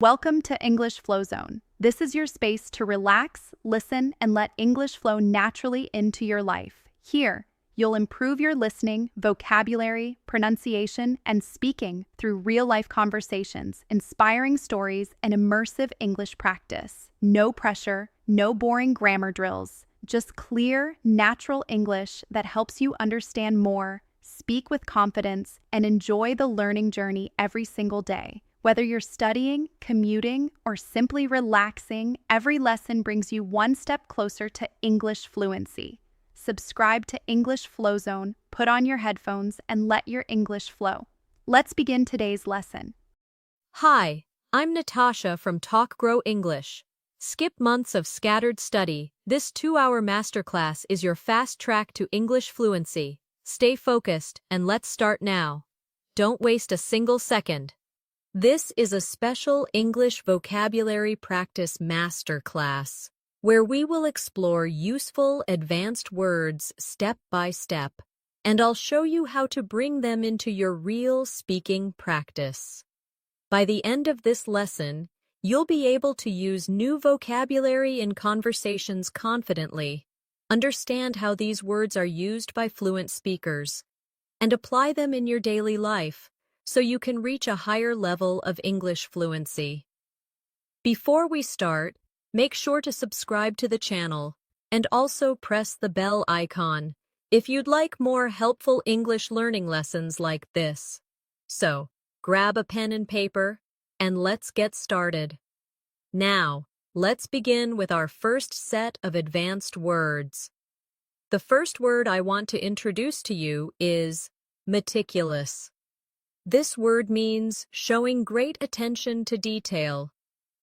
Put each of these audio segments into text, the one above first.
Welcome to English FlowZone. This is your space to relax, listen, and let English flow naturally into your life. Here, you'll improve your listening, vocabulary, pronunciation, and speaking through real-life conversations, inspiring stories, and immersive English practice. No pressure, no boring grammar drills, just clear, natural English that helps you understand more, speak with confidence, and enjoy the learning journey every single day. Whether you're studying, commuting, or simply relaxing, every lesson brings you one step closer to English fluency. Subscribe to English FlowZone, put on your headphones, and let your English flow. Let's begin today's lesson. Hi, I'm Natasha from Talk Grow English. Skip months of scattered study. This 2-hour masterclass is your fast track to English fluency. Stay focused, and let's start now. Don't waste a single second. This is a special English vocabulary practice masterclass, where we will explore useful advanced words step by step, and I'll show you how to bring them into your real speaking practice. By the end of this lesson, you'll be able to use new vocabulary in conversations confidently, understand how these words are used by fluent speakers, and apply them in your daily life, so you can reach a higher level of English fluency. Before we start, make sure to subscribe to the channel and also press the bell icon if you'd like more helpful English learning lessons like this. So, grab a pen and paper, and let's get started. Now, let's begin with our first set of advanced words. The first word I want to introduce to you is meticulous. This word means showing great attention to detail,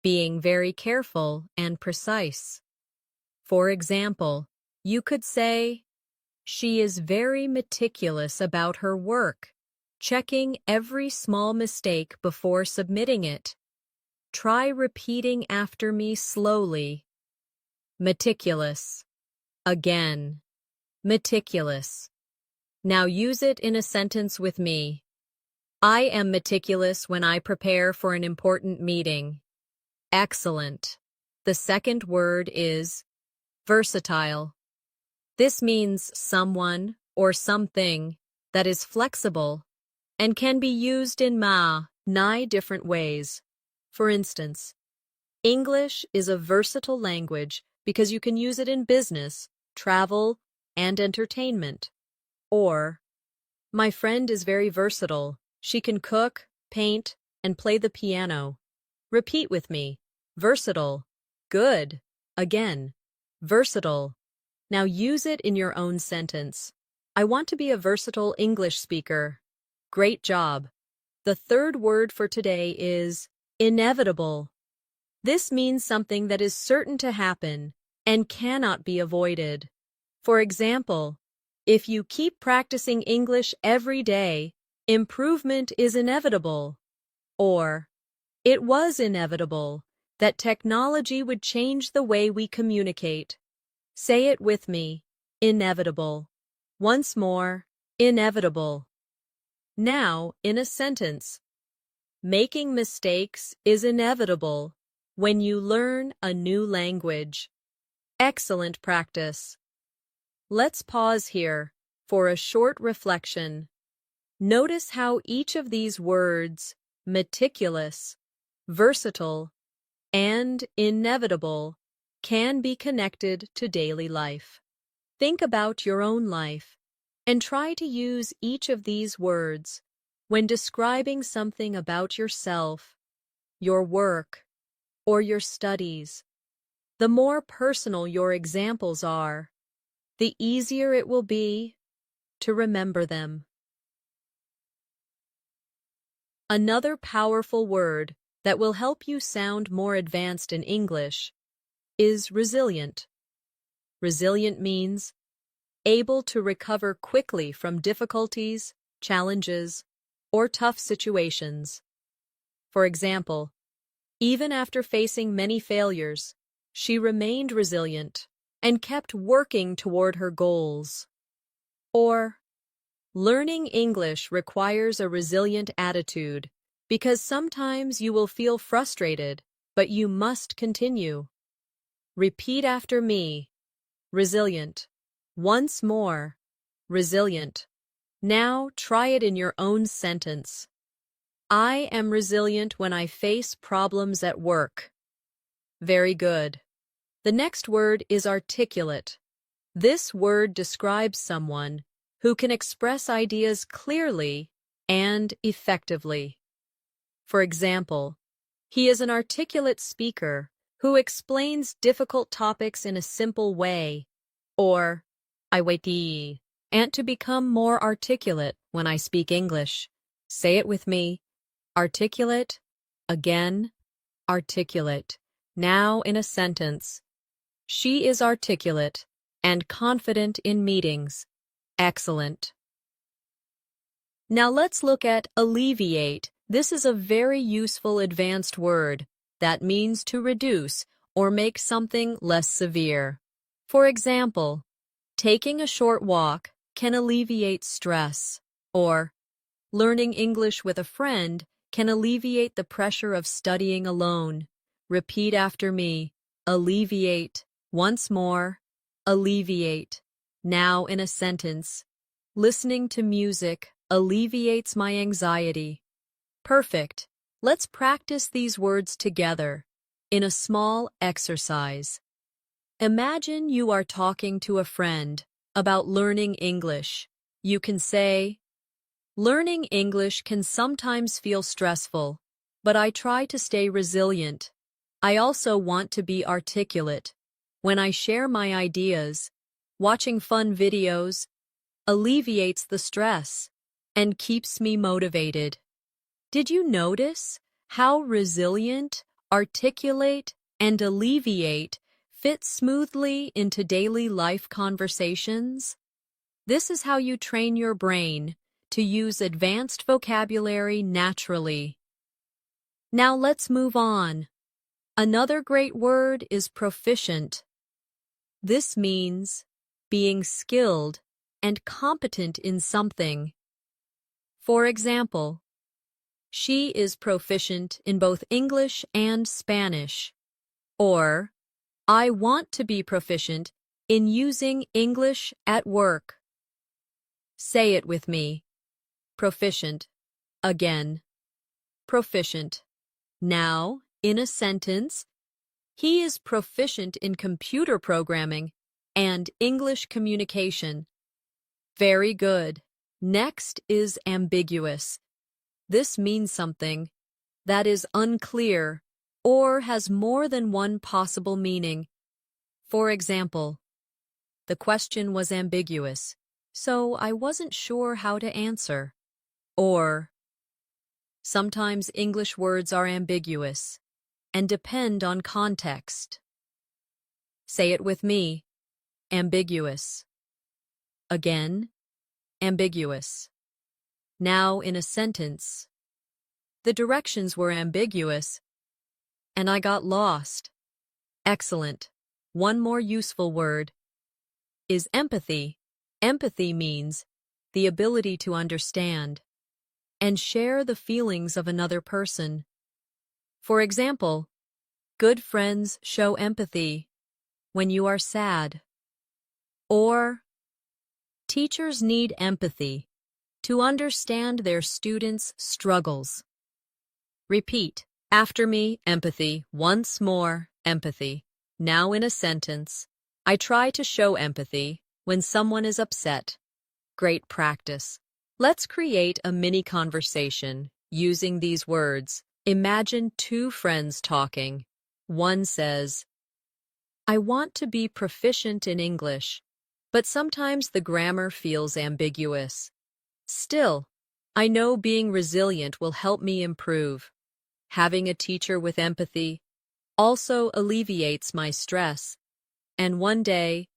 being very careful and precise. For example, you could say, "She is very meticulous about her work, checking every small mistake before submitting it. Try repeating after me slowly. Meticulous. Again. Meticulous. Now use it in a sentence with me. I am meticulous when I prepare for an important meeting. Excellent. The second word is versatile. This means someone or something that is flexible and can be used in many different ways. For instance, English is a versatile language because you can use it in business, travel, and entertainment. Or, my friend is very versatile. She can cook, paint, and play the piano. Repeat with me. Versatile. Good. Again. Versatile. Now use it in your own sentence. I want to be a versatile English speaker. Great job. The third word for today is inevitable. This means something that is certain to happen and cannot be avoided. For example, if you keep practicing English every day, improvement is inevitable. Or, it was inevitable that technology would change the way we communicate. Say it with me. Inevitable. Once more. Inevitable. Now, in a sentence. Making mistakes is inevitable when you learn a new language. Excellent practice. Let's pause here for a short reflection. Notice how each of these words, meticulous, versatile, and inevitable, can be connected to daily life. Think about your own life and try to use each of these words when describing something about yourself, your work, or your studies. The more personal your examples are, the easier it will be to remember them. Another powerful word that will help you sound more advanced in English is resilient. Resilient means able to recover quickly from difficulties, challenges, or tough situations. For example, even after facing many failures, she remained resilient and kept working toward her goals. Or, Learning English requires a resilient attitude because sometimes you will feel frustrated, but you must continue. Repeat after me. Resilient. Once more. Resilient. Now try it in your own sentence. I am resilient when I face problems at work. Very good. The next word is articulate. This word describes someone who can express ideas clearly and effectively. For example, he is an articulate speaker who explains difficult topics in a simple way. Or, I wait and to become more articulate when I speak English. Say it with me. Articulate. Again. Articulate. Now in a sentence. She is articulate and confident in meetings. Excellent. Now let's look at alleviate. This is a very useful advanced word that means to reduce or make something less severe. For example, taking a short walk can alleviate stress, or learning English with a friend can alleviate the pressure of studying alone. Repeat after me. Alleviate. Once more. Alleviate. Now in a sentence. Listening to music alleviates my anxiety. Perfect. Let's practice these words together in a small exercise. Imagine you are talking to a friend about learning English. You can say, learning English can sometimes feel stressful, but I try to stay resilient. I also want to be articulate. When I share my ideas, watching fun videos alleviates the stress and keeps me motivated. Did you notice how resilient, articulate, and alleviate fit smoothly into daily life conversations? This is how you train your brain to use advanced vocabulary naturally. Now let's move on. Another great word is proficient. This means being skilled and competent in something. For example, she is proficient in both English and Spanish. Or, I want to be proficient in using English at work. Say it with me. Proficient. Again. Proficient. Now, in a sentence, he is proficient in computer programming and English communication. Very good. Next is ambiguous. This means something that is unclear or has more than one possible meaning. For example, the question was ambiguous, so I wasn't sure how to answer. Or, sometimes English words are ambiguous and depend on context. Say it with me. Ambiguous. Again, ambiguous. Now in a sentence. The directions were ambiguous, and I got lost. Excellent. One more useful word is empathy. Empathy means the ability to understand and share the feelings of another person. For example, good friends show empathy when you are sad. Or, teachers need empathy to understand their students' struggles. Repeat after me. Empathy. Once more. Empathy. Now in a sentence. I try to show empathy when someone is upset. Great practice. Let's create a mini conversation using these words. Imagine two friends talking. One says, I want to be proficient in English, but sometimes the grammar feels ambiguous. Still, I know being resilient will help me improve. Having a teacher with empathy also alleviates my stress. And one day,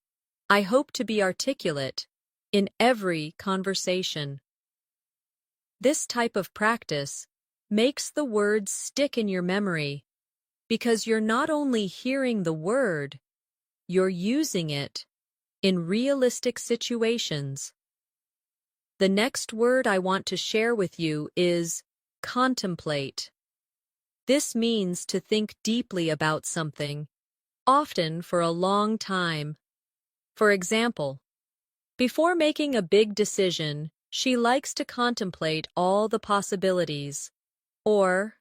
I hope to be articulate in every conversation. This type of practice makes the words stick in your memory because you're not only hearing the word, you're using it in realistic situations. The next word I want to share with you is contemplate. This means to think deeply about something, often for a long time. For example, before making a big decision, she likes to contemplate all the possibilities. Or,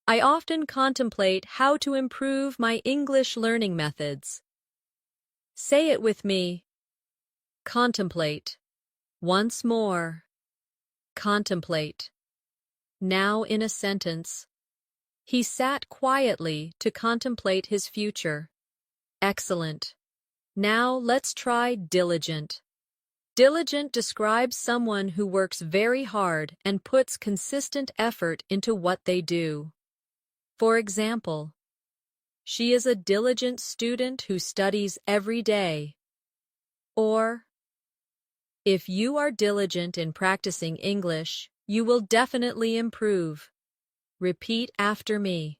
I often contemplate how to improve my English learning methods. Say it with me. Contemplate. Once more. Contemplate. Now in a sentence. He sat quietly to contemplate his future. Excellent. Now let's try diligent. Diligent describes someone who works very hard and puts consistent effort into what they do. For example, she is a diligent student who studies every day. Or, if you are diligent in practicing English, you will definitely improve. Repeat after me.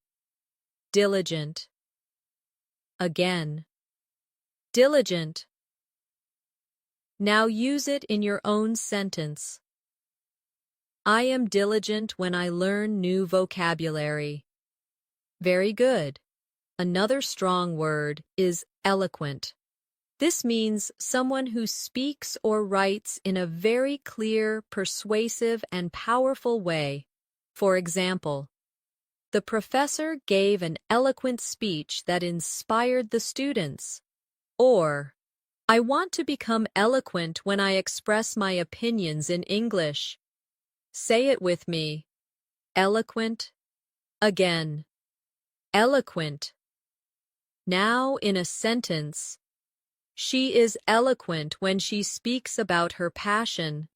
Diligent. Again. Diligent. Now use it in your own sentence. I am diligent when I learn new vocabulary. Very good. Another strong word is eloquent. This means someone who speaks or writes in a very clear, persuasive, and powerful way. For example, the professor gave an eloquent speech that inspired the students. Or, I want to become eloquent when I express my opinions in English. Say it with me. Eloquent. Again. Eloquent. Now in a sentence. She is eloquent when she speaks about her passion.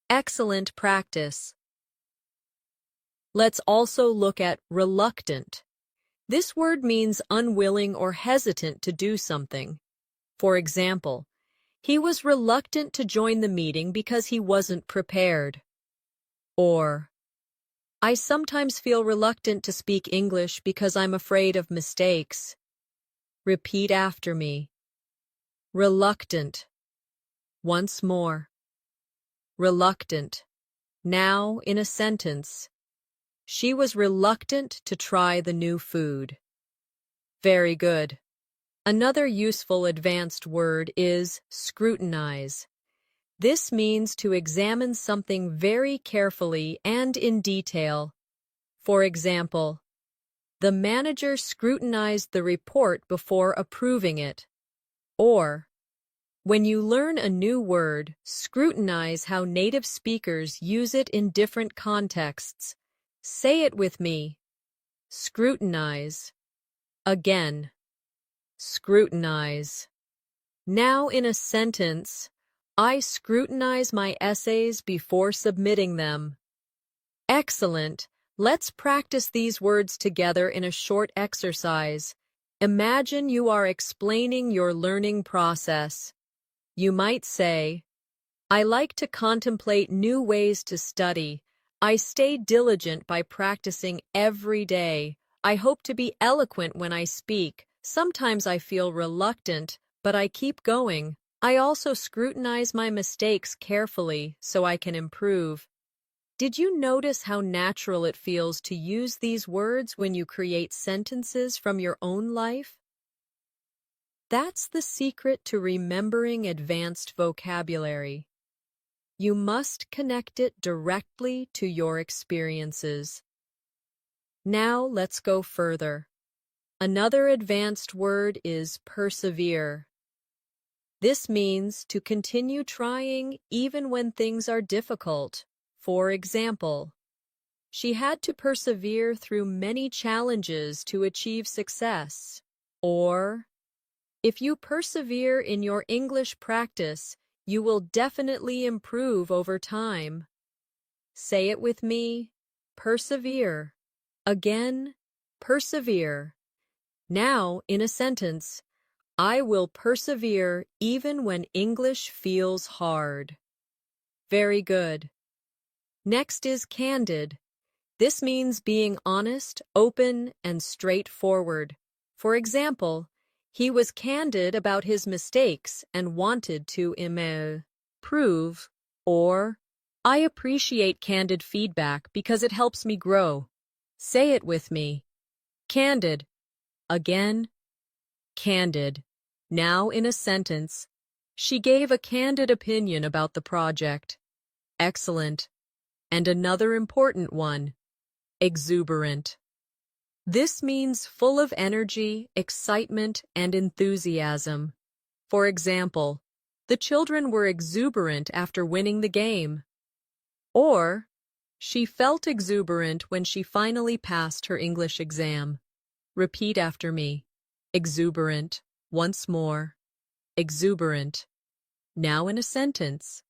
Excellent practice. Let's also look at reluctant. This word means unwilling or hesitant to do something. For example, he was reluctant to join the meeting because he wasn't prepared. Or, I sometimes feel reluctant to speak English because I'm afraid of mistakes. Repeat after me. Reluctant. Once more. Reluctant. Now in a sentence. She was reluctant to try the new food. Very good. Another useful advanced word is scrutinize. This means to examine something very carefully and in detail. For example, the manager scrutinized the report before approving it. Or, when you learn a new word, scrutinize how native speakers use it in different contexts. Say it with me. Scrutinize. Again. Scrutinize. Now in a sentence, I scrutinize my essays before submitting them. Excellent. Let's practice these words together in a short exercise. Imagine you are explaining your learning process. You might say, I like to contemplate new ways to study. I stay diligent by practicing every day. I hope to be eloquent when I speak. Sometimes I feel reluctant, but I keep going. I also scrutinize my mistakes carefully so I can improve. Did you notice how natural it feels to use these words when you create sentences from your own life? That's the secret to remembering advanced vocabulary. You must connect it directly to your experiences. Now let's go further. Another advanced word is persevere. This means to continue trying even when things are difficult. For example, she had to persevere through many challenges to achieve success. Or, if you persevere in your English practice, you will definitely improve over time. Say it with me. Persevere. Again, persevere. Now, in a sentence, I will persevere even when English feels hard. Very good. Next is candid. This means being honest, open, and straightforward. For example, he was candid about his mistakes and wanted to improve. Or, I appreciate candid feedback because it helps me grow. Say it with me. Candid. Again. Candid. Now in a sentence. She gave a candid opinion about the project. Excellent. And another important one. Exuberant. This means full of energy, excitement, and enthusiasm. For example, the children were exuberant after winning the game. Or, she felt exuberant when she finally passed her English exam. Repeat after me. Exuberant. Once more. Exuberant. Now in a sentence.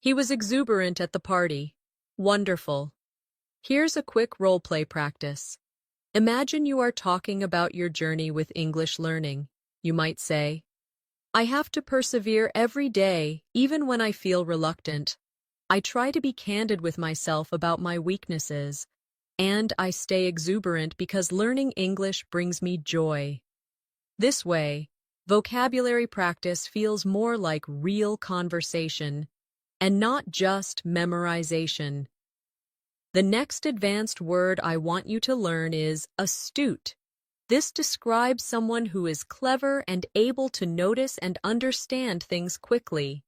He was exuberant at the party. Wonderful. Here's a quick role-play practice. Imagine you are talking about your journey with English learning. You might say, I have to persevere every day, even when I feel reluctant. I try to be candid with myself about my weaknesses, and I stay exuberant because learning English brings me joy. This way, vocabulary practice feels more like real conversation and not just memorization. The next advanced word I want you to learn is astute. This describes someone who is clever and able to notice and understand things quickly.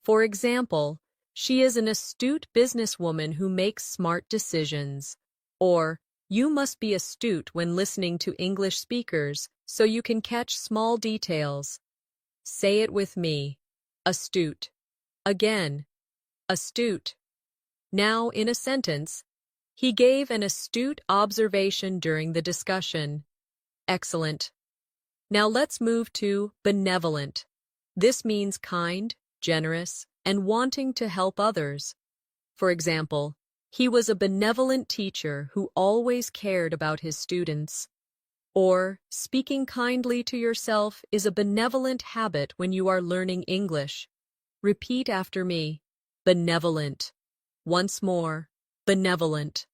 For example, she is an astute businesswoman who makes smart decisions. Or, you must be astute when listening to English speakers so you can catch small details. Say it with me. Astute. Again. Astute. Now in a sentence. He gave an astute observation during the discussion. Excellent. Now let's move to benevolent. This means kind, generous, and wanting to help others. For example, he was a benevolent teacher who always cared about his students. Or, speaking kindly to yourself is a benevolent habit when you are learning English. Repeat after me. Benevolent. Once more. Benevolent.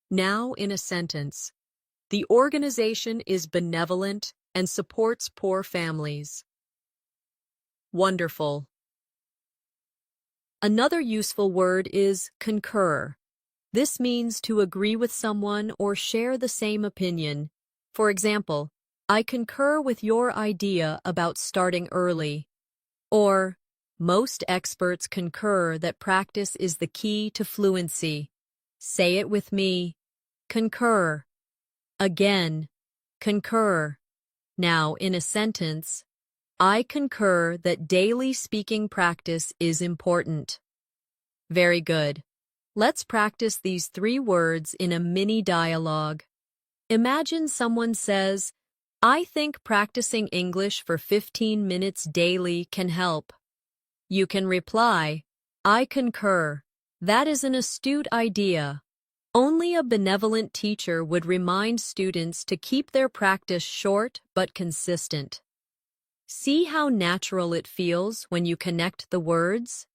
Now in a sentence. The organization is benevolent and supports poor families. Wonderful. Another useful word is concur. This means to agree with someone or share the same opinion. For example, I concur with your idea about starting early. Or, most experts concur that practice is the key to fluency. Say it with me. Concur. Again. Concur. Now, in a sentence, I concur that daily speaking practice is important. Very good. Let's practice these 3 words in a mini dialogue. Imagine someone says, I think practicing English for 15 minutes daily can help. You can reply, I concur. That is an astute idea. Only a benevolent teacher would remind students to keep their practice short but consistent. See how natural it feels when you connect the words?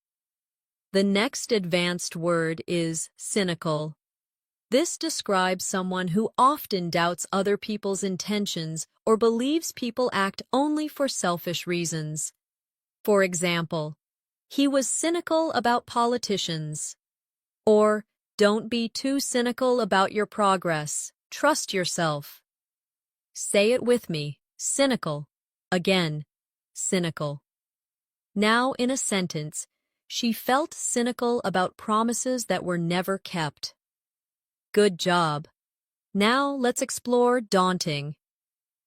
The next advanced word is cynical. This describes someone who often doubts other people's intentions or believes people act only for selfish reasons. For example, he was cynical about politicians. Or, don't be too cynical about your progress. Trust yourself. Say it with me. Cynical. Again. Cynical. Now in a sentence, she felt cynical about promises that were never kept. Good job. Now let's explore daunting.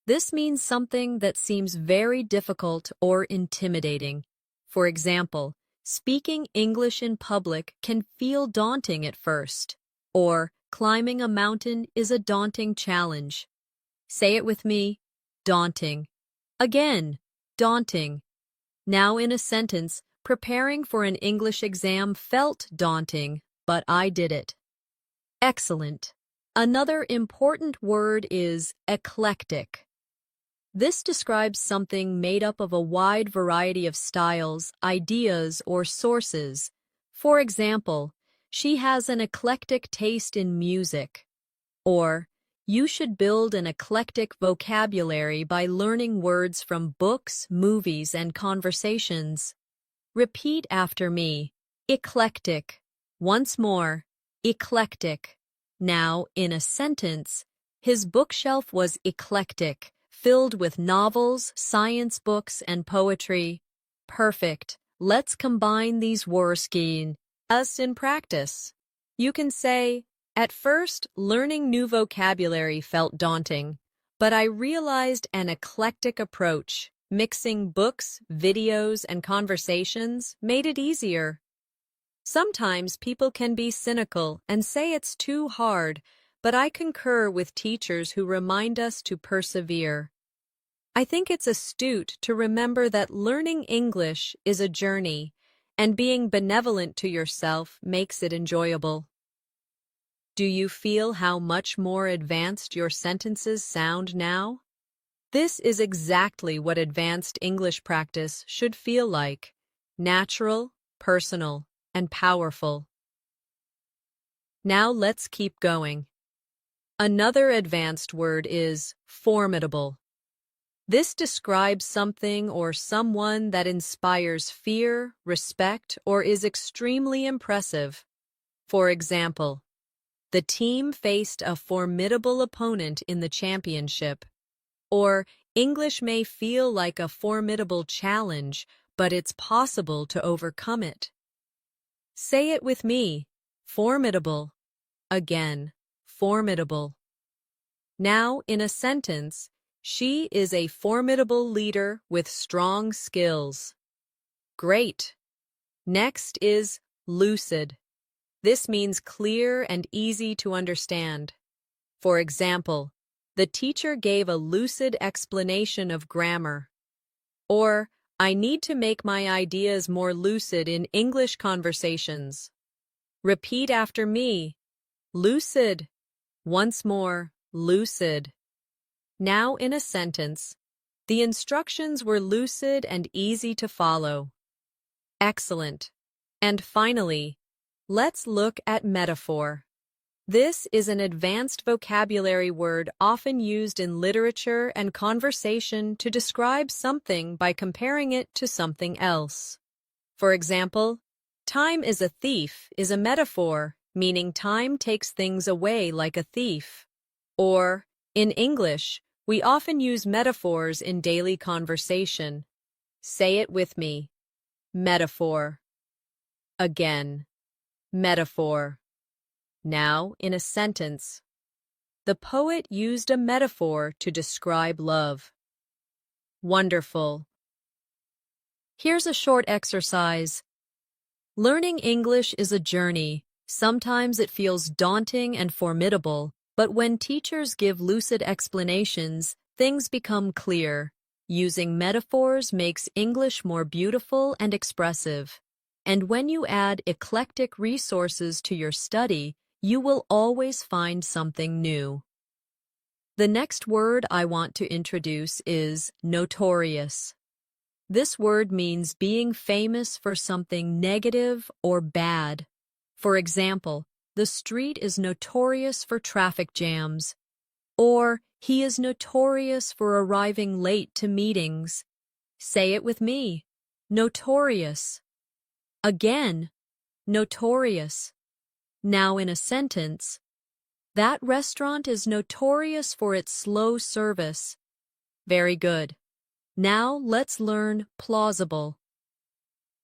This means something that seems very difficult or intimidating. For example, speaking English in public can feel daunting at first. Or, climbing a mountain is a daunting challenge. Say it with me. Daunting. Again. Daunting. Now in a sentence, preparing for an English exam felt daunting, but I did it. Excellent. Another important word is eclectic. This describes something made up of a wide variety of styles, ideas, or sources. For example, she has an eclectic taste in music. Or, you should build an eclectic vocabulary by learning words from books, movies, and conversations. Repeat after me. eclectic. Once more, eclectic. Now, in a sentence, his bookshelf was eclectic, filled with novels, science books, and poetry. Perfect. Let's combine these words in practice. You can say, at first, learning new vocabulary felt daunting, but I realized an eclectic approach, mixing books, videos, and conversations, made it easier. Sometimes people can be cynical and say it's too hard, but I concur with teachers who remind us to persevere. I think it's astute to remember that learning English is a journey, and being benevolent to yourself makes it enjoyable. Do you feel how much more advanced your sentences sound now? This is exactly what advanced English practice should feel like: natural, personal, and powerful. Now let's keep going. Another advanced word is formidable. This describes something or someone that inspires fear, respect, or is extremely impressive. For example, the team faced a formidable opponent in the championship. Or, English may feel like a formidable challenge, but it's possible to overcome it. Say it with me. Formidable. Again, formidable. Now, in a sentence, she is a formidable leader with strong skills. Great. Next is lucid. This means clear and easy to understand. For example, the teacher gave a lucid explanation of grammar. Or, I need to make my ideas more lucid in English conversations. Repeat after me. Lucid. Once more, lucid. Now in a sentence, the instructions were lucid and easy to follow. Excellent. And finally, let's look at metaphor. This is an advanced vocabulary word often used in literature and conversation to describe something by comparing it to something else. For example, time is a thief is a metaphor, meaning time takes things away like a thief. Or, in English, we often use metaphors in daily conversation. Say it with me. Metaphor. Again. Metaphor. Now, in a sentence, the poet used a metaphor to describe love. Wonderful. Here's a short exercise. Learning English is a journey. Sometimes it feels daunting and formidable, but when teachers give lucid explanations, things become clear. Using metaphors makes English more beautiful and expressive. And when you add eclectic resources to your study, you will always find something new. The next word I want to introduce is notorious. This word means being famous for something negative or bad. For example, the street is notorious for traffic jams. Or, he is notorious for arriving late to meetings. Say it with me. Notorious. Again, notorious. Now in a sentence, that restaurant is notorious for its slow service. Very good. Now let's learn plausible.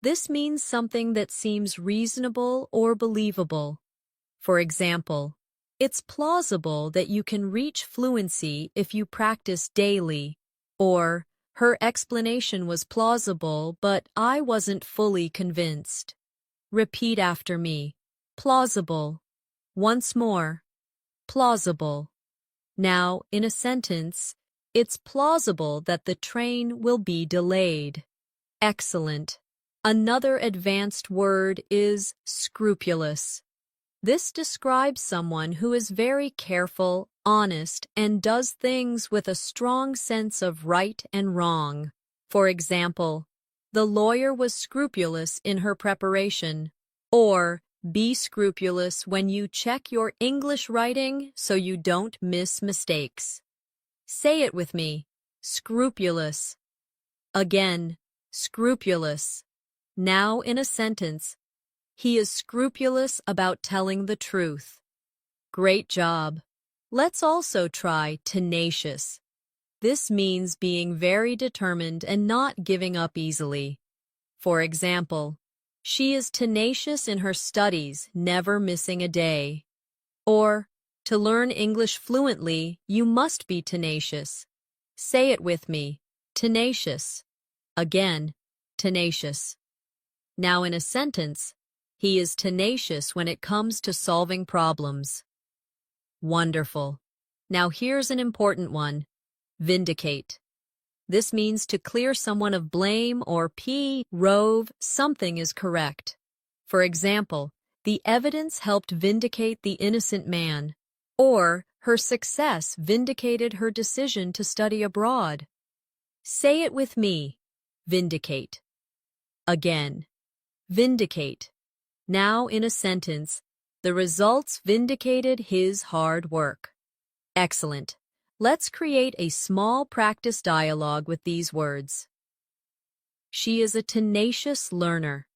This means something that seems reasonable or believable. For example, it's plausible that you can reach fluency if you practice daily. Or, her explanation was plausible, but I wasn't fully convinced. Repeat after me. Plausible. Once more. Plausible. Now, in a sentence, it's plausible that the train will be delayed. Excellent. Another advanced word is scrupulous. This describes someone who is very careful, honest, and does things with a strong sense of right and wrong. For example, the lawyer was scrupulous in her preparation. Or, be scrupulous when you check your English writing so you don't miss mistakes. Say it with me. Scrupulous. Again, scrupulous. Now in a sentence, He is scrupulous about telling the truth. Great job. Let's also try tenacious. This means being very determined and not giving up easily. For example, she is tenacious in her studies, never missing a day. Or, to learn English fluently, you must be tenacious. Say it with me. Tenacious. Again, tenacious. Now in a sentence, he is tenacious when it comes to solving problems. Wonderful. Now here's an important one. Vindicate. This means to clear someone of blame or prove something is correct. For example, the evidence helped vindicate the innocent man, or her success vindicated her decision to study abroad. Say it with me. Vindicate. Again. Vindicate. Now in a sentence, the results vindicated his hard work. Excellent. Let's create a small practice dialogue with these words. She is a tenacious learner.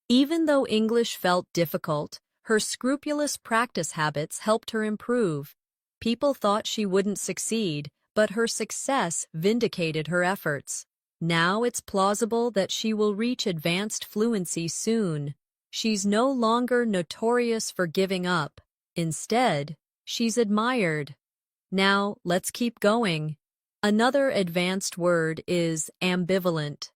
Even though English felt difficult, her scrupulous practice habits helped her improve. People thought she wouldn't succeed, but her success vindicated her efforts. Now it's plausible that she will reach advanced fluency soon. She's no longer notorious for giving up. Instead, she's admired. Now, let's keep going. Another advanced word is ambivalent.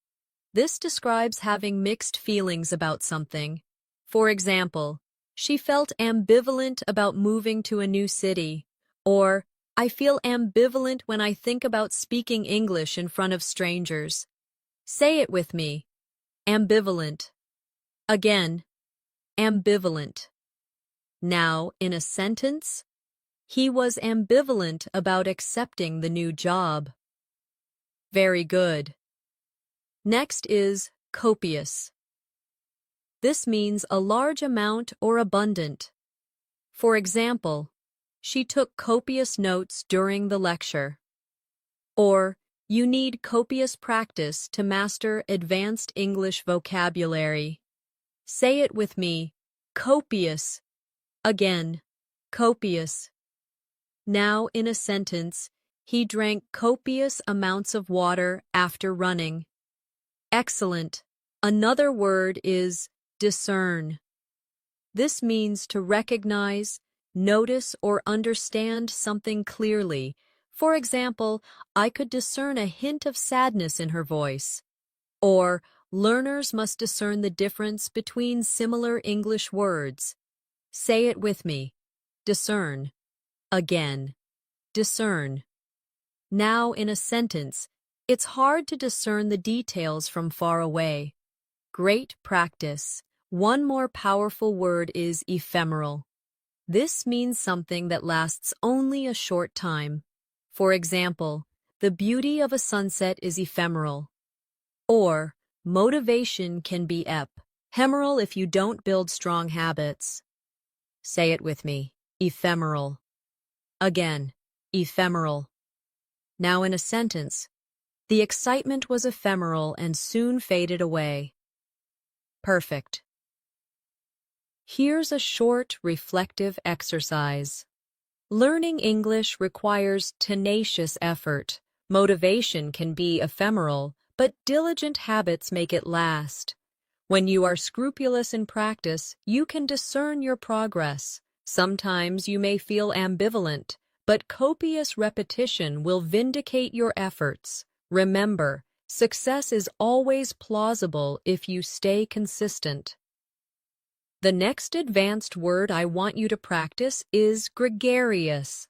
This describes having mixed feelings about something. For example, she felt ambivalent about moving to a new city, or I feel ambivalent when I think about speaking English in front of strangers. Say it with me. Ambivalent. Again, ambivalent. Now, in a sentence, he was ambivalent about accepting the new job. Very good. Next is copious. This means a large amount or abundant. For example, she took copious notes during the lecture. Or, you need copious practice to master advanced English vocabulary. Say it with me. Copious. Again, copious. Now, in a sentence, he drank copious amounts of water after running. Excellent. Another word is discern. This means to recognize, notice, or understand something clearly. For example, I could discern a hint of sadness in her voice. Or, learners must discern the difference between similar English words. Say it with me. Discern. Again. Discern. Now, in a sentence, it's hard to discern the details from far away. Great practice. One more powerful word is ephemeral. This means something that lasts only a short time. For example, the beauty of a sunset is ephemeral. Or, motivation can be ephemeral if you don't build strong habits. Say it with me. Ephemeral. Again, ephemeral. Now in a sentence, the excitement was ephemeral and soon faded away. Perfect. Here's a short, reflective exercise. Learning English requires tenacious effort. Motivation can be ephemeral, but diligent habits make it last. When you are scrupulous in practice, you can discern your progress. Sometimes you may feel ambivalent, but copious repetition will vindicate your efforts. Remember, success is always plausible if you stay consistent. The next advanced word I want you to practice is gregarious.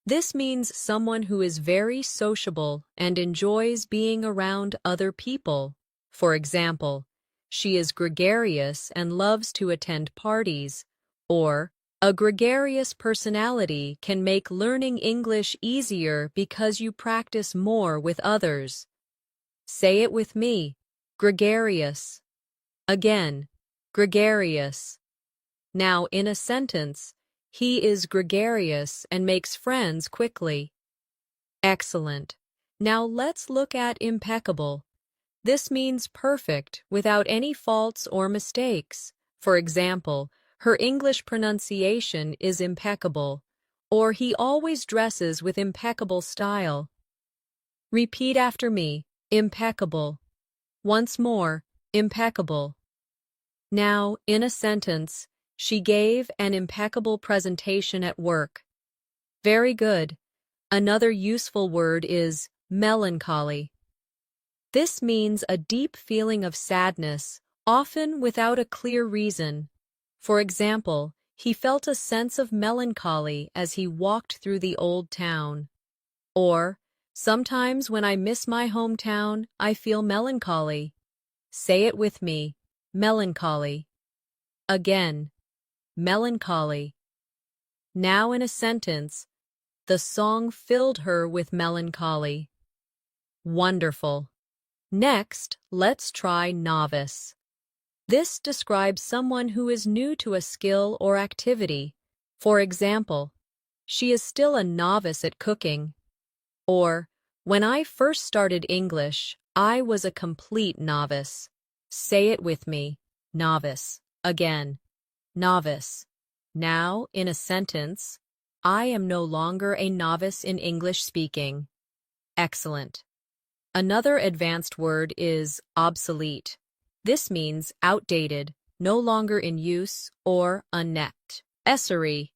This means someone who is very sociable and enjoys being around other people. For example, she is gregarious and loves to attend parties. Or, a gregarious personality can make learning English easier because you practice more with others. Say it with me. Gregarious. Again, gregarious. Now, in a sentence, he is gregarious and makes friends quickly. Excellent. Now let's look at impeccable. This means perfect, without any faults or mistakes. For example, her English pronunciation is impeccable, or he always dresses with impeccable style. Repeat after me, impeccable. Once more, impeccable. Now, in a sentence, she gave an impeccable presentation at work. Very good. Another useful word is melancholy. This means a deep feeling of sadness, often without a clear reason. For example, he felt a sense of melancholy as he walked through the old town. Or, sometimes when I miss my hometown, I feel melancholy. Say it with me, melancholy. Again, melancholy. Now in a sentence, the song filled her with melancholy. Wonderful. Next, let's try novice. This describes someone who is new to a skill or activity. For example, she is still a novice at cooking. Or, when I first started English, I was a complete novice. Say it with me, novice. Again, novice. Now, in a sentence, I am no longer a novice in English speaking. Excellent. Another advanced word is obsolete. This means outdated, no longer in use, or unnecessary.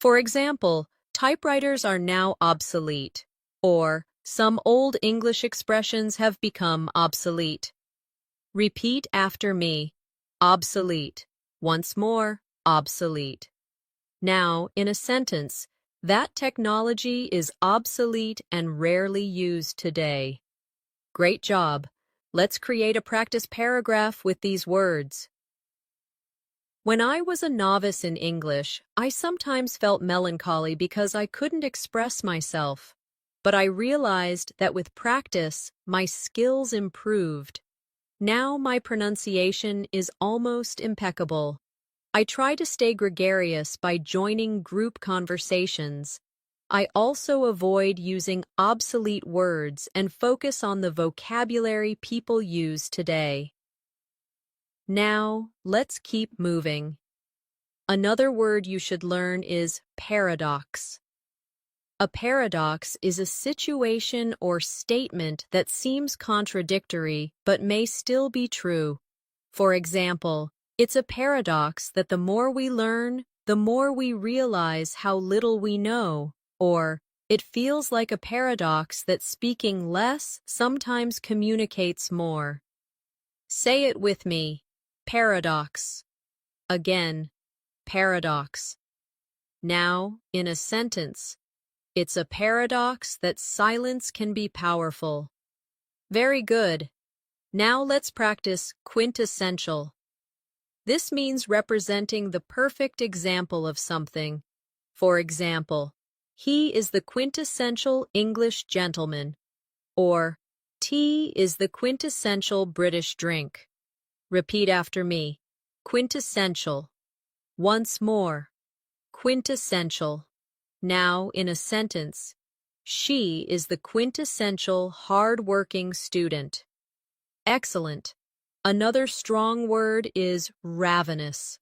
For example, typewriters are now obsolete, or some old English expressions have become obsolete. Repeat after me, obsolete. Once more, obsolete. Now, in a sentence, that technology is obsolete and rarely used today. Great job. Let's create a practice paragraph with these words. When I was a novice in English, I sometimes felt melancholy because I couldn't express myself. But I realized that with practice, my skills improved. Now my pronunciation is almost impeccable. I try to stay gregarious by joining group conversations. I also avoid using obsolete words and focus on the vocabulary people use today. Now, let's keep moving. Another word you should learn is paradox. A paradox is a situation or statement that seems contradictory but may still be true. For example, it's a paradox that the more we learn, the more we realize how little we know. Or, it feels like a paradox that speaking less sometimes communicates more. Say it with me, paradox. Again, paradox. Now, in a sentence, it's a paradox that silence can be powerful. Very good. Now let's practice quintessential. This means representing the perfect example of something. For example, he is the quintessential English gentleman, or tea is the quintessential British drink. Repeat after me, quintessential. Once more, quintessential. Now, in a sentence, she is the quintessential hard-working student. Excellent. Another strong word is ravenous.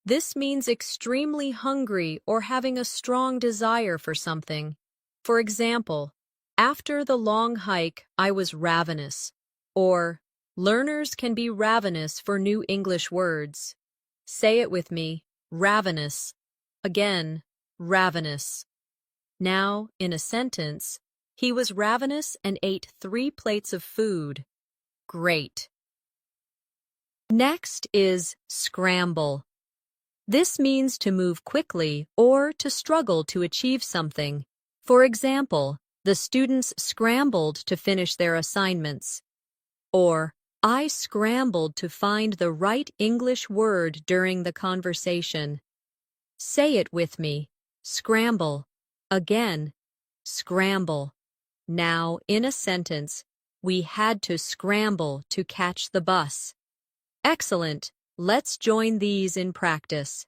This means extremely hungry or having a strong desire for something. For example, after the long hike, I was ravenous. Or, learners can be ravenous for new English words. Say it with me, ravenous. Again, ravenous. Now, in a sentence, he was ravenous and ate 3 plates of food. Great. Next is scramble. This means to move quickly or to struggle to achieve something. For example, the students scrambled to finish their assignments. Or, I scrambled to find the right English word during the conversation. Say it with me, scramble. Again, scramble. Now, in a sentence, we had to scramble to catch the bus. Excellent. Let's join these in practice.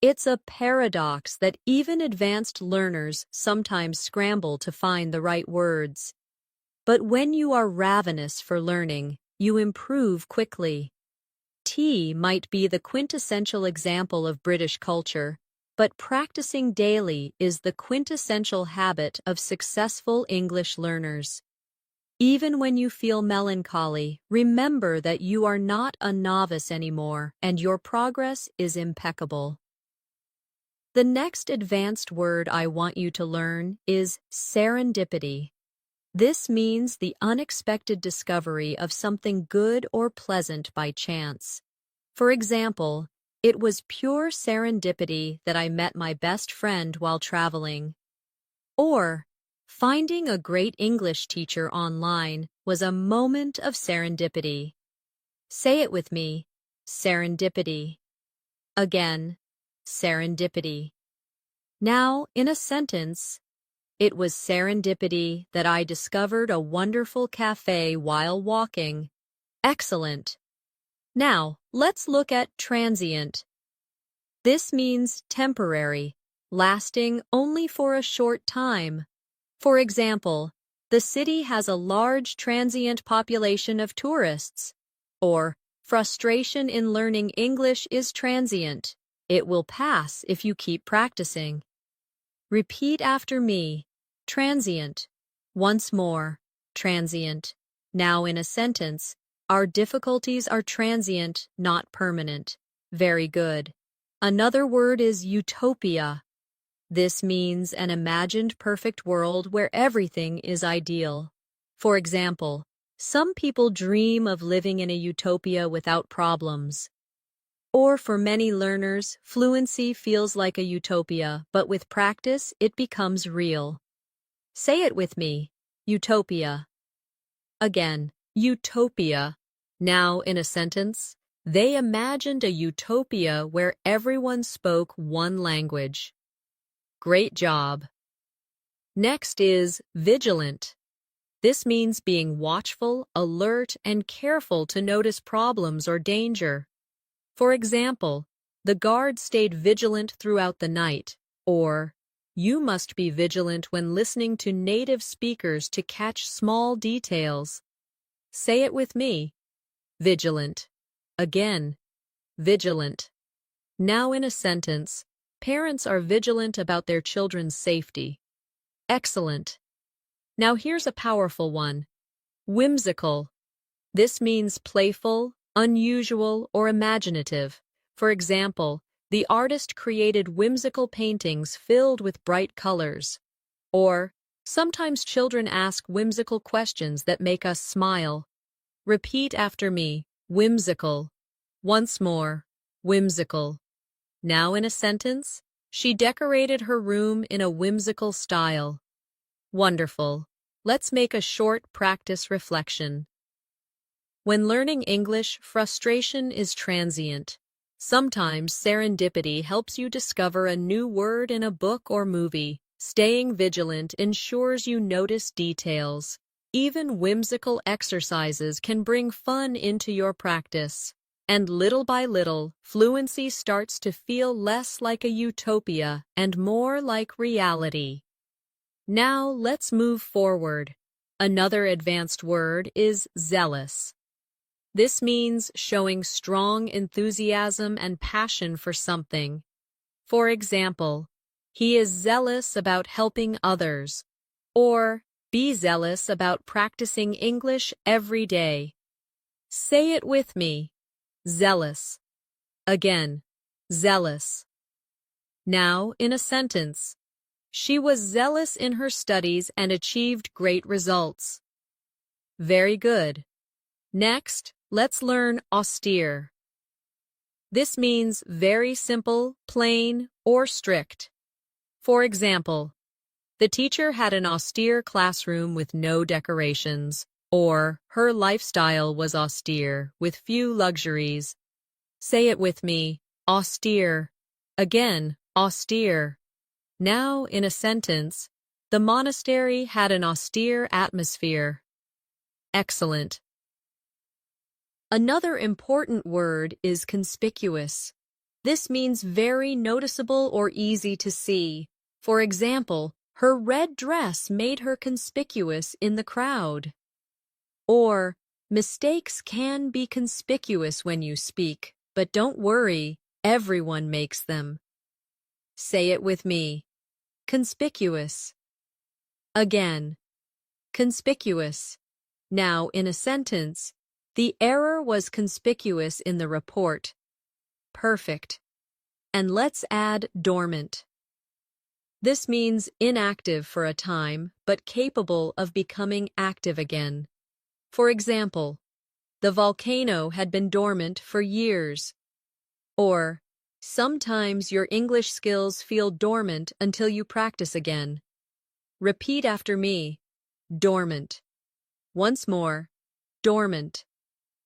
It's a paradox that even advanced learners sometimes scramble to find the right words. But when you are ravenous for learning, you improve quickly. Tea might be the quintessential example of British culture, but practicing daily is the quintessential habit of successful English learners. Even when you feel melancholy, remember that you are not a novice anymore and your progress is impeccable. The next advanced word I want you to learn is serendipity. This means the unexpected discovery of something good or pleasant by chance. For example, it was pure serendipity that I met my best friend while traveling. Or, finding a great English teacher online was a moment of serendipity. Say it with me, serendipity. Again, serendipity. Now, in a sentence, it was serendipity that I discovered a wonderful cafe while walking. Excellent. Now, let's look at transient. This means temporary, lasting only for a short time. For example, the city has a large transient population of tourists. Or, frustration in learning English is transient. It will pass if you keep practicing. Repeat after me. Transient. Once more. Transient. Now in a sentence, our difficulties are transient, not permanent. Very good. Another word is utopia. This means an imagined perfect world where everything is ideal. For example, some people dream of living in a utopia without problems. Or for many learners, fluency feels like a utopia, but with practice, it becomes real. Say it with me, utopia. Again, utopia. Now in a sentence, they imagined a utopia where everyone spoke one language. Great job. Next is vigilant. This means being watchful, alert, and careful to notice problems or danger. For example, the guard stayed vigilant throughout the night, or you must be vigilant when listening to native speakers to catch small details. Say it with me. Vigilant. Again, vigilant. Now in a sentence, parents are vigilant about their children's safety. Excellent. Now here's a powerful one. Whimsical. This means playful, unusual, or imaginative. For example, the artist created whimsical paintings filled with bright colors. Or, sometimes children ask whimsical questions that make us smile. Repeat after me, whimsical. Once more, whimsical. Now in a sentence, she decorated her room in a whimsical style. Wonderful. Let's make a short practice reflection. When learning English, frustration is transient. Sometimes serendipity helps you discover a new word in a book or movie. Staying vigilant ensures you notice details. Even whimsical exercises can bring fun into your practice. And little by little, fluency starts to feel less like a utopia and more like reality. Now let's move forward. Another advanced word is zealous. This means showing strong enthusiasm and passion for something. For example, he is zealous about helping others. Or, be zealous about practicing English every day. Say it with me. Zealous. Again, zealous. Now in a sentence. She was zealous in her studies and achieved great results. Very good. Next, let's learn austere. This means very simple, plain, or strict. For example, the teacher had an austere classroom with no decorations, or her lifestyle was austere with few luxuries. Say it with me, austere. Again, austere. Now, in a sentence, the monastery had an austere atmosphere. Excellent. Another important word is conspicuous. This means very noticeable or easy to see. For example, her red dress made her conspicuous in the crowd. Or, Mistakes can be conspicuous when you speak, but don't worry, everyone makes them. Say it with me. Conspicuous. Again. Conspicuous. Now, in a sentence, the error was conspicuous in the report. Perfect. And let's add dormant. This means inactive for a time, but capable of becoming active again. For example, the volcano had been dormant for years. Or, sometimes your English skills feel dormant until you practice again. Repeat after me. Dormant. Once more. Dormant.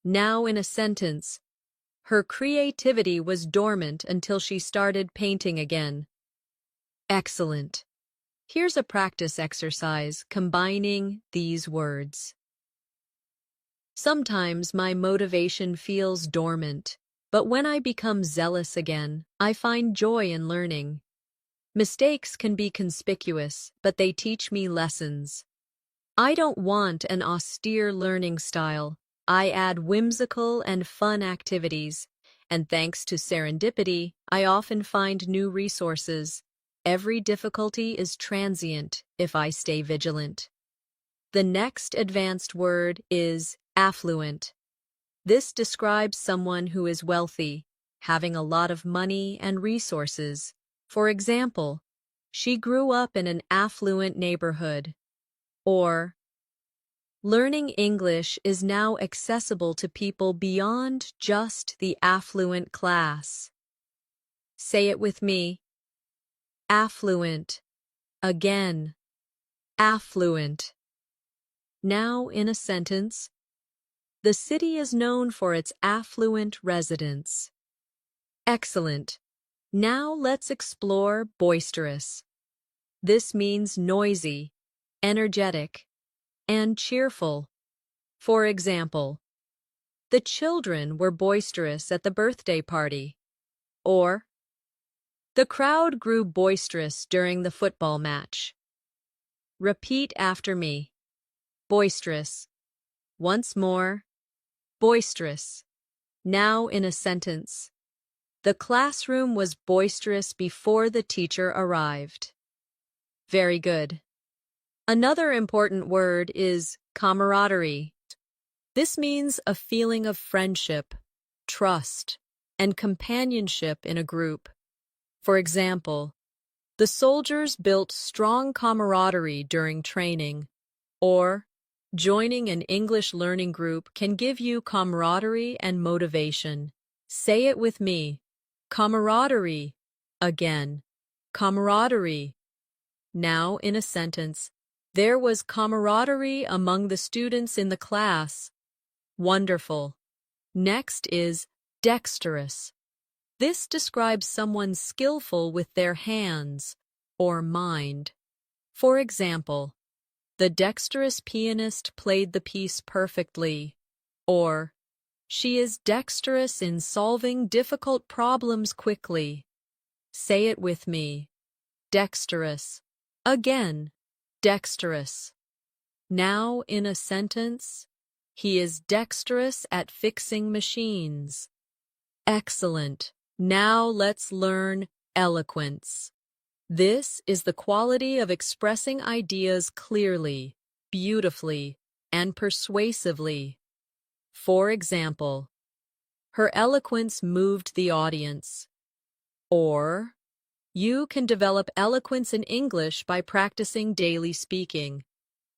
Now in a sentence. Her creativity was dormant until she started painting again. Excellent. Here's a practice exercise combining these words. Sometimes my motivation feels dormant, but when I become zealous again, I find joy in learning. Mistakes can be conspicuous, but they teach me lessons. I don't want an austere learning style. I add whimsical and fun activities, and thanks to serendipity, I often find new resources. Every difficulty is transient if I stay vigilant. The next advanced word is affluent. This describes someone who is wealthy, having a lot of money and resources. For example, she grew up in an affluent neighborhood. Or, learning English is now accessible to people beyond just the affluent class. Say it with me. Affluent. Again. Affluent. Now in a sentence. The city is known for its affluent residents. Excellent. Now let's explore boisterous. This means noisy, energetic, and cheerful. For example, the children were boisterous at the birthday party. Or, the crowd grew boisterous during the football match. Repeat after me. Boisterous. Once more. Boisterous. Now in a sentence. The classroom was boisterous before the teacher arrived. Very good. Another important word is camaraderie. This means a feeling of friendship, trust, and companionship in a group. For example, the soldiers built strong camaraderie during training. Or, joining an English learning group can give you camaraderie and motivation. Say it with me. Camaraderie. Again. Camaraderie. Now in a sentence. There was camaraderie among the students in the class. Wonderful. Next is dexterous. This describes someone skillful with their hands or mind. For example, the dexterous pianist played the piece perfectly. Or, she is dexterous in solving difficult problems quickly. Say it with me. Dexterous. Again. Dexterous. Now in a sentence, he is dexterous at fixing machines. Excellent. Now let's learn eloquence. This is the quality of expressing ideas clearly, beautifully, and persuasively. For example, her eloquence moved the audience. Or, you can develop eloquence in English by practicing daily speaking.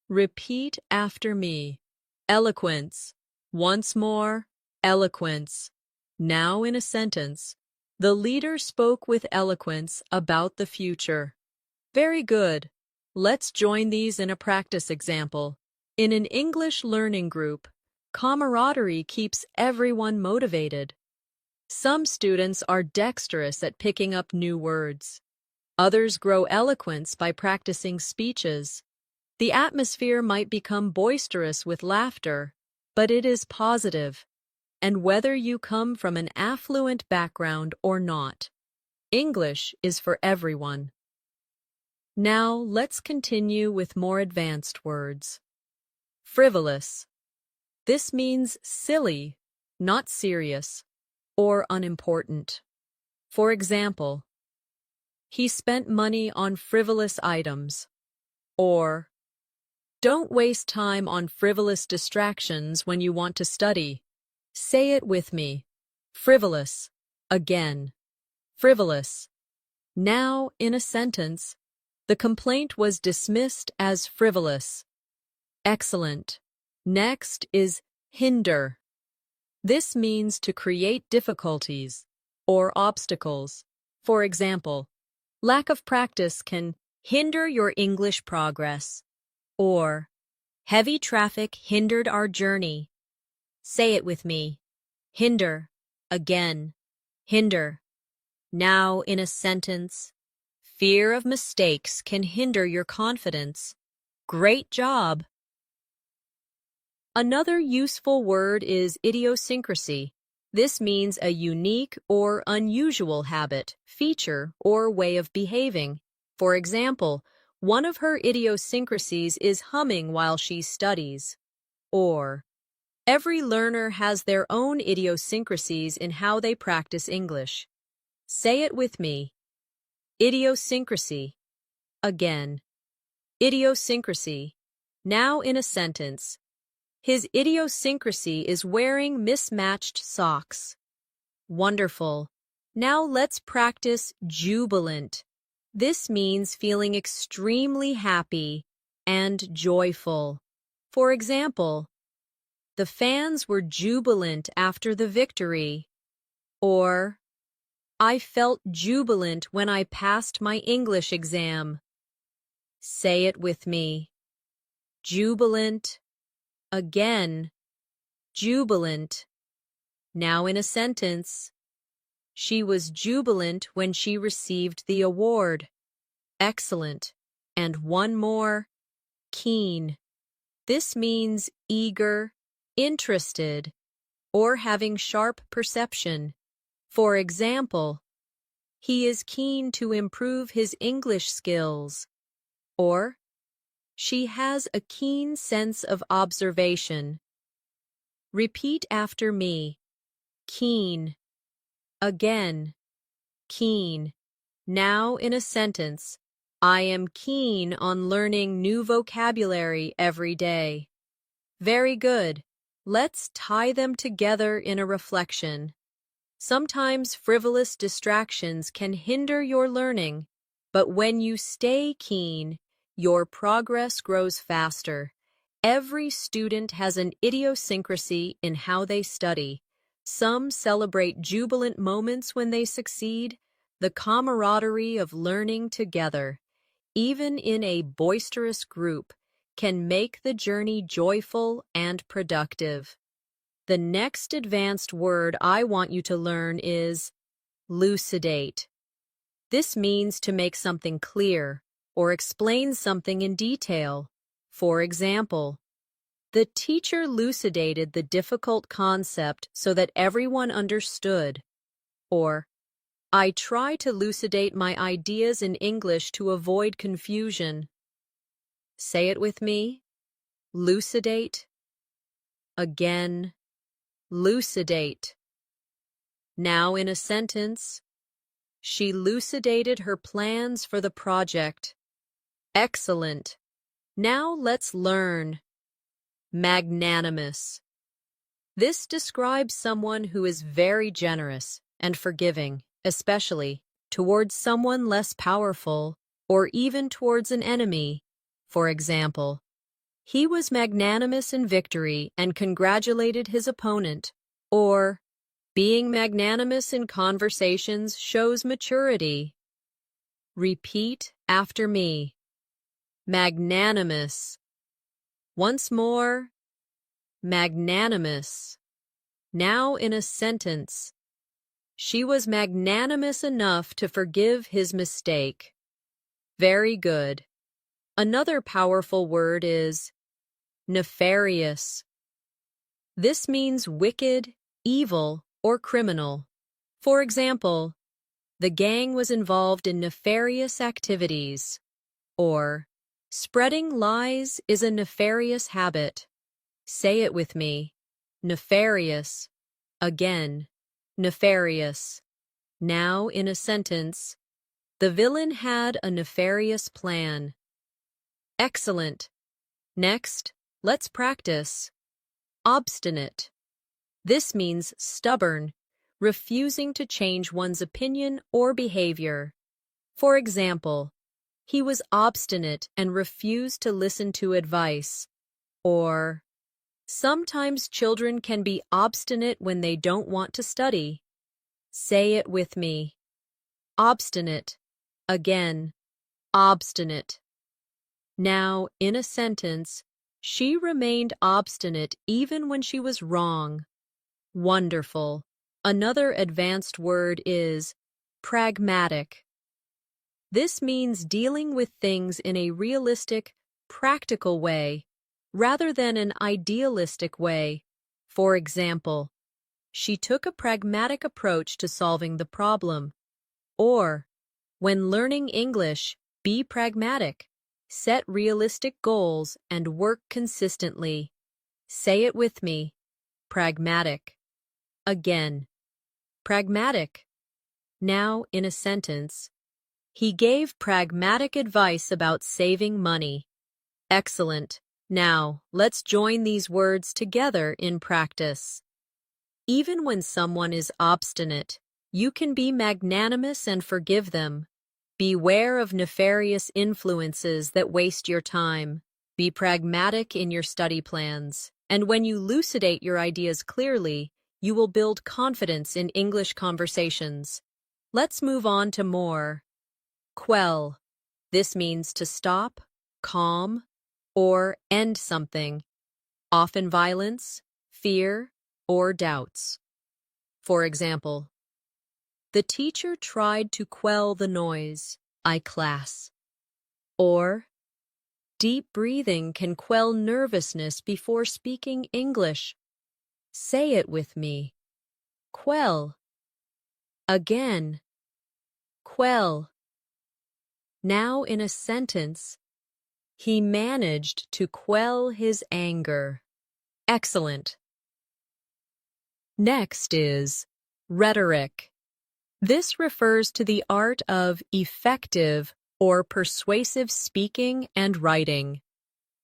Repeat after me. Eloquence. Once more, eloquence. Now in a sentence. The leader spoke with eloquence about the future. Very good. Let's join these in a practice example. In an English learning group, camaraderie keeps everyone motivated. Some students are dexterous at picking up new words. Others grow eloquence by practicing speeches. The atmosphere might become boisterous with laughter, but it is positive. And whether you come from an affluent background or not, English is for everyone. Now let's continue with more advanced words. Frivolous. This means silly, not serious, or unimportant. For example, he spent money on frivolous items, or don't waste time on frivolous distractions when you want to study. Say it with me. Frivolous. Again. Frivolous. Now, in a sentence, the complaint was dismissed as frivolous. Excellent. Next is hinder. This means to create difficulties or obstacles. For example, lack of practice can hinder your English progress, or heavy traffic hindered our journey. Say it with me. Hinder. Again. Hinder. Now, in a sentence, fear of mistakes can hinder your confidence. Great job! Another useful word is idiosyncrasy. This means a unique or unusual habit, feature, or way of behaving. For example, one of her idiosyncrasies is humming while she studies. Or, every learner has their own idiosyncrasies in how they practice English. Say it with me. Idiosyncrasy. Again. Idiosyncrasy. Now in a sentence. His idiosyncrasy is wearing mismatched socks. Wonderful. Now let's practice jubilant. This means feeling extremely happy and joyful. For example, the fans were jubilant after the victory. Or, I felt jubilant when I passed my English exam. Say it with me. Jubilant. Again. Jubilant. Now in a sentence. She was jubilant when she received the award. Excellent. And one more. Keen. This means eager, interested, or having sharp perception. For example, he is keen to improve his English skills. Or, she has a keen sense of observation. Repeat after me. Keen. Again. Keen. Now in a sentence. I am keen on learning new vocabulary every day. Very good. Let's tie them together in a reflection. Sometimes frivolous distractions can hinder your learning, but when you stay keen, your progress grows faster. Every student has an idiosyncrasy in how they study. Some celebrate jubilant moments when they succeed, the camaraderie of learning together, even in a boisterous group, can make the journey joyful and productive. The next advanced word I want you to learn is elucidate. This means to make something clear or explain something in detail. For example, the teacher elucidated the difficult concept so that everyone understood. Or, I try to elucidate my ideas in English to avoid confusion. Say it with me. Elucidate. Again. Elucidate. Now in a sentence. She elucidated her plans for the project. Excellent. Now let's learn. Magnanimous. This describes someone who is very generous and forgiving, especially towards someone less powerful or even towards an enemy. For example, he was magnanimous in victory and congratulated his opponent. Or, being magnanimous in conversations shows maturity. Repeat after me. Magnanimous. Once more. Magnanimous. Now in a sentence. She was magnanimous enough to forgive his mistake. Very good. Another powerful word is nefarious. This means wicked, evil, or criminal. For example, the gang was involved in nefarious activities. Or, spreading lies is a nefarious habit. Say it with me. nefarious. Again, nefarious. Now in a sentence, the villain had a nefarious plan. Excellent. Next, let's practice. Obstinate. This means stubborn, refusing to change one's opinion or behavior. For example, he was obstinate and refused to listen to advice. Or, sometimes children can be obstinate when they don't want to study. Say it with me. Obstinate. Again, obstinate. Now, in a sentence, she remained obstinate even when she was wrong. Wonderful. Another advanced word is pragmatic. This means dealing with things in a realistic, practical way, rather than an idealistic way. For example, she took a pragmatic approach to solving the problem. Or, when learning English, be pragmatic. Set realistic goals and work consistently. Say it with me. Pragmatic. Again. Pragmatic. Now, in a sentence, he gave pragmatic advice about saving money. Excellent. Now, let's join these words together in practice. Even when someone is obstinate, you can be magnanimous and forgive them. Beware of nefarious influences that waste your time. Be pragmatic in your study plans. And when you elucidate your ideas clearly, you will build confidence in English conversations. Let's move on to more. Quell. This means to stop, calm, or end something, often violence, fear, or doubts. For example, the teacher tried to quell the noise, class. Or, deep breathing can quell nervousness before speaking English. Say it with me. Quell. Again. Quell. Now in a sentence, he managed to quell his anger. Excellent. Next is rhetoric. This refers to the art of effective or persuasive speaking and writing.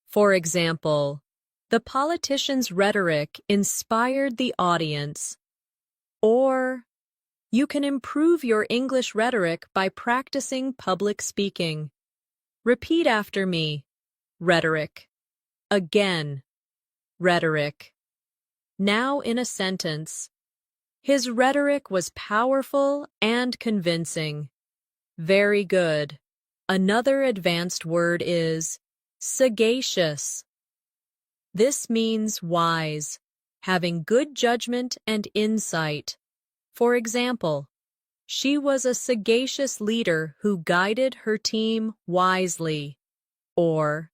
For example, the politician's rhetoric inspired the audience. Or, you can improve your English rhetoric by practicing public speaking. Repeat after me. Rhetoric. Again. Rhetoric. Now in a sentence. His rhetoric was powerful and convincing. Very good. Another advanced word is sagacious. This means wise, having good judgment and insight. For example, she was a sagacious leader who guided her team wisely. Or,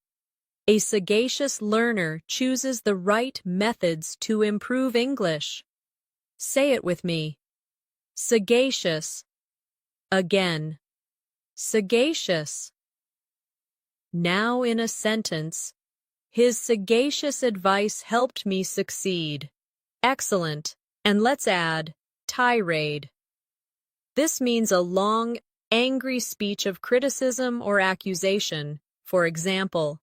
a sagacious learner chooses the right methods to improve English. Say it with me. Sagacious. Again. Sagacious. Now in a sentence, his sagacious advice helped me succeed. Excellent. And let's add tirade. This means a long, angry speech of criticism or accusation. For example,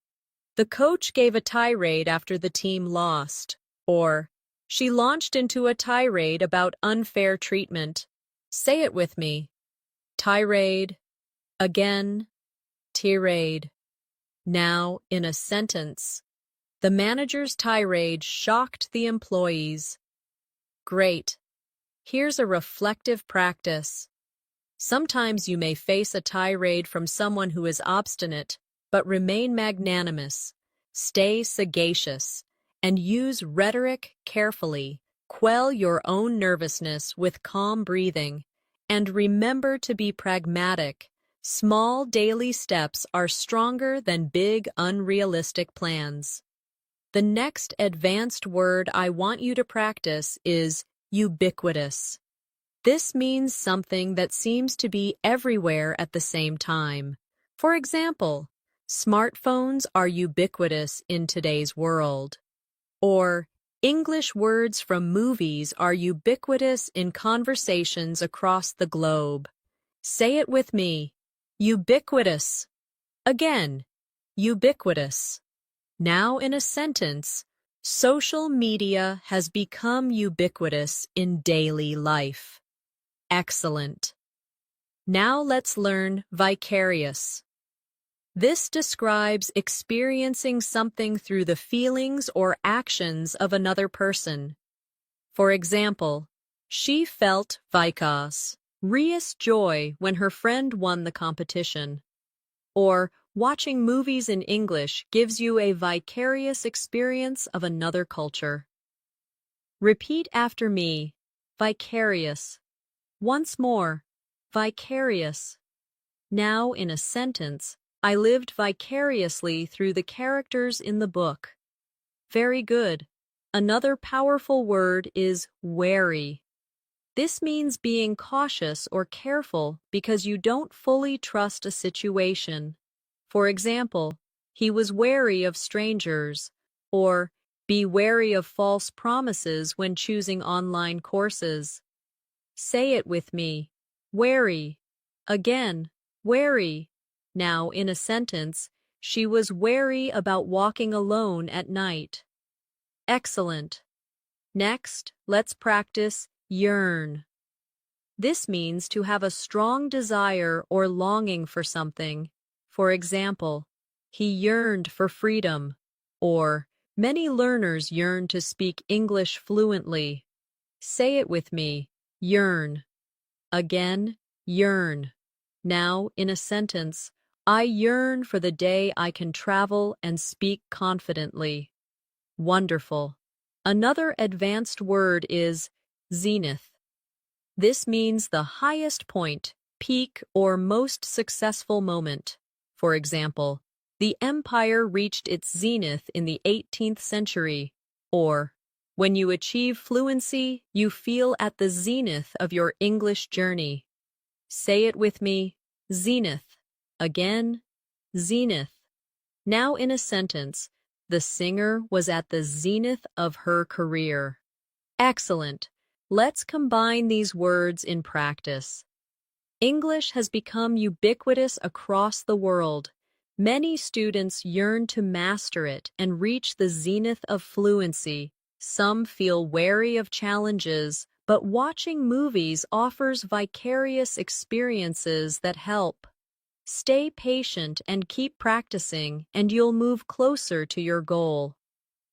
the coach gave a tirade after the team lost. Or, she launched into a tirade about unfair treatment. Say it with me. Tirade. Again. Tirade. Now, in a sentence. The manager's tirade shocked the employees. Great. Here's a reflective practice. Sometimes you may face a tirade from someone who is obstinate, but remain magnanimous. Stay sagacious. And use rhetoric carefully. Quell your own nervousness with calm breathing. And remember to be pragmatic. Small daily steps are stronger than big, unrealistic plans. The next advanced word I want you to practice is ubiquitous. This means something that seems to be everywhere at the same time. For example, smartphones are ubiquitous in today's world. Or, English words from movies are ubiquitous in conversations across the globe. Say it with me. Ubiquitous. Again, ubiquitous. Now in a sentence, social media has become ubiquitous in daily life. Excellent. Now let's learn vicarious. This describes experiencing something through the feelings or actions of another person. For example, she felt vicarious joy when her friend won the competition. Or, watching movies in English gives you a vicarious experience of another culture. Repeat after me. Vicarious. Once more. Vicarious. Now in a sentence, I lived vicariously through the characters in the book. Very good. Another powerful word is wary. This means being cautious or careful because you don't fully trust a situation. For example, he was wary of strangers, or be wary of false promises when choosing online courses. Say it with me. Wary. Again, wary. Now, in a sentence, she was wary about walking alone at night. Excellent. Next, let's practice yearn. This means to have a strong desire or longing for something. For example, he yearned for freedom, or many learners yearn to speak English fluently. Say it with me. Yearn. Again, yearn. Now, in a sentence, I yearn for the day I can travel and speak confidently. Wonderful. Another advanced word is zenith. This means the highest point, peak, or most successful moment. For example, the empire reached its zenith in the 18th century, or when you achieve fluency, you feel at the zenith of your English journey. Say it with me. Zenith. Again, zenith. Now in a sentence, the singer was at the zenith of her career. Excellent. Let's combine these words in practice. English has become ubiquitous across the world. Many students yearn to master it and reach the zenith of fluency. Some feel wary of challenges, but watching movies offers vicarious experiences that help. Stay patient and keep practicing, and you'll move closer to your goal.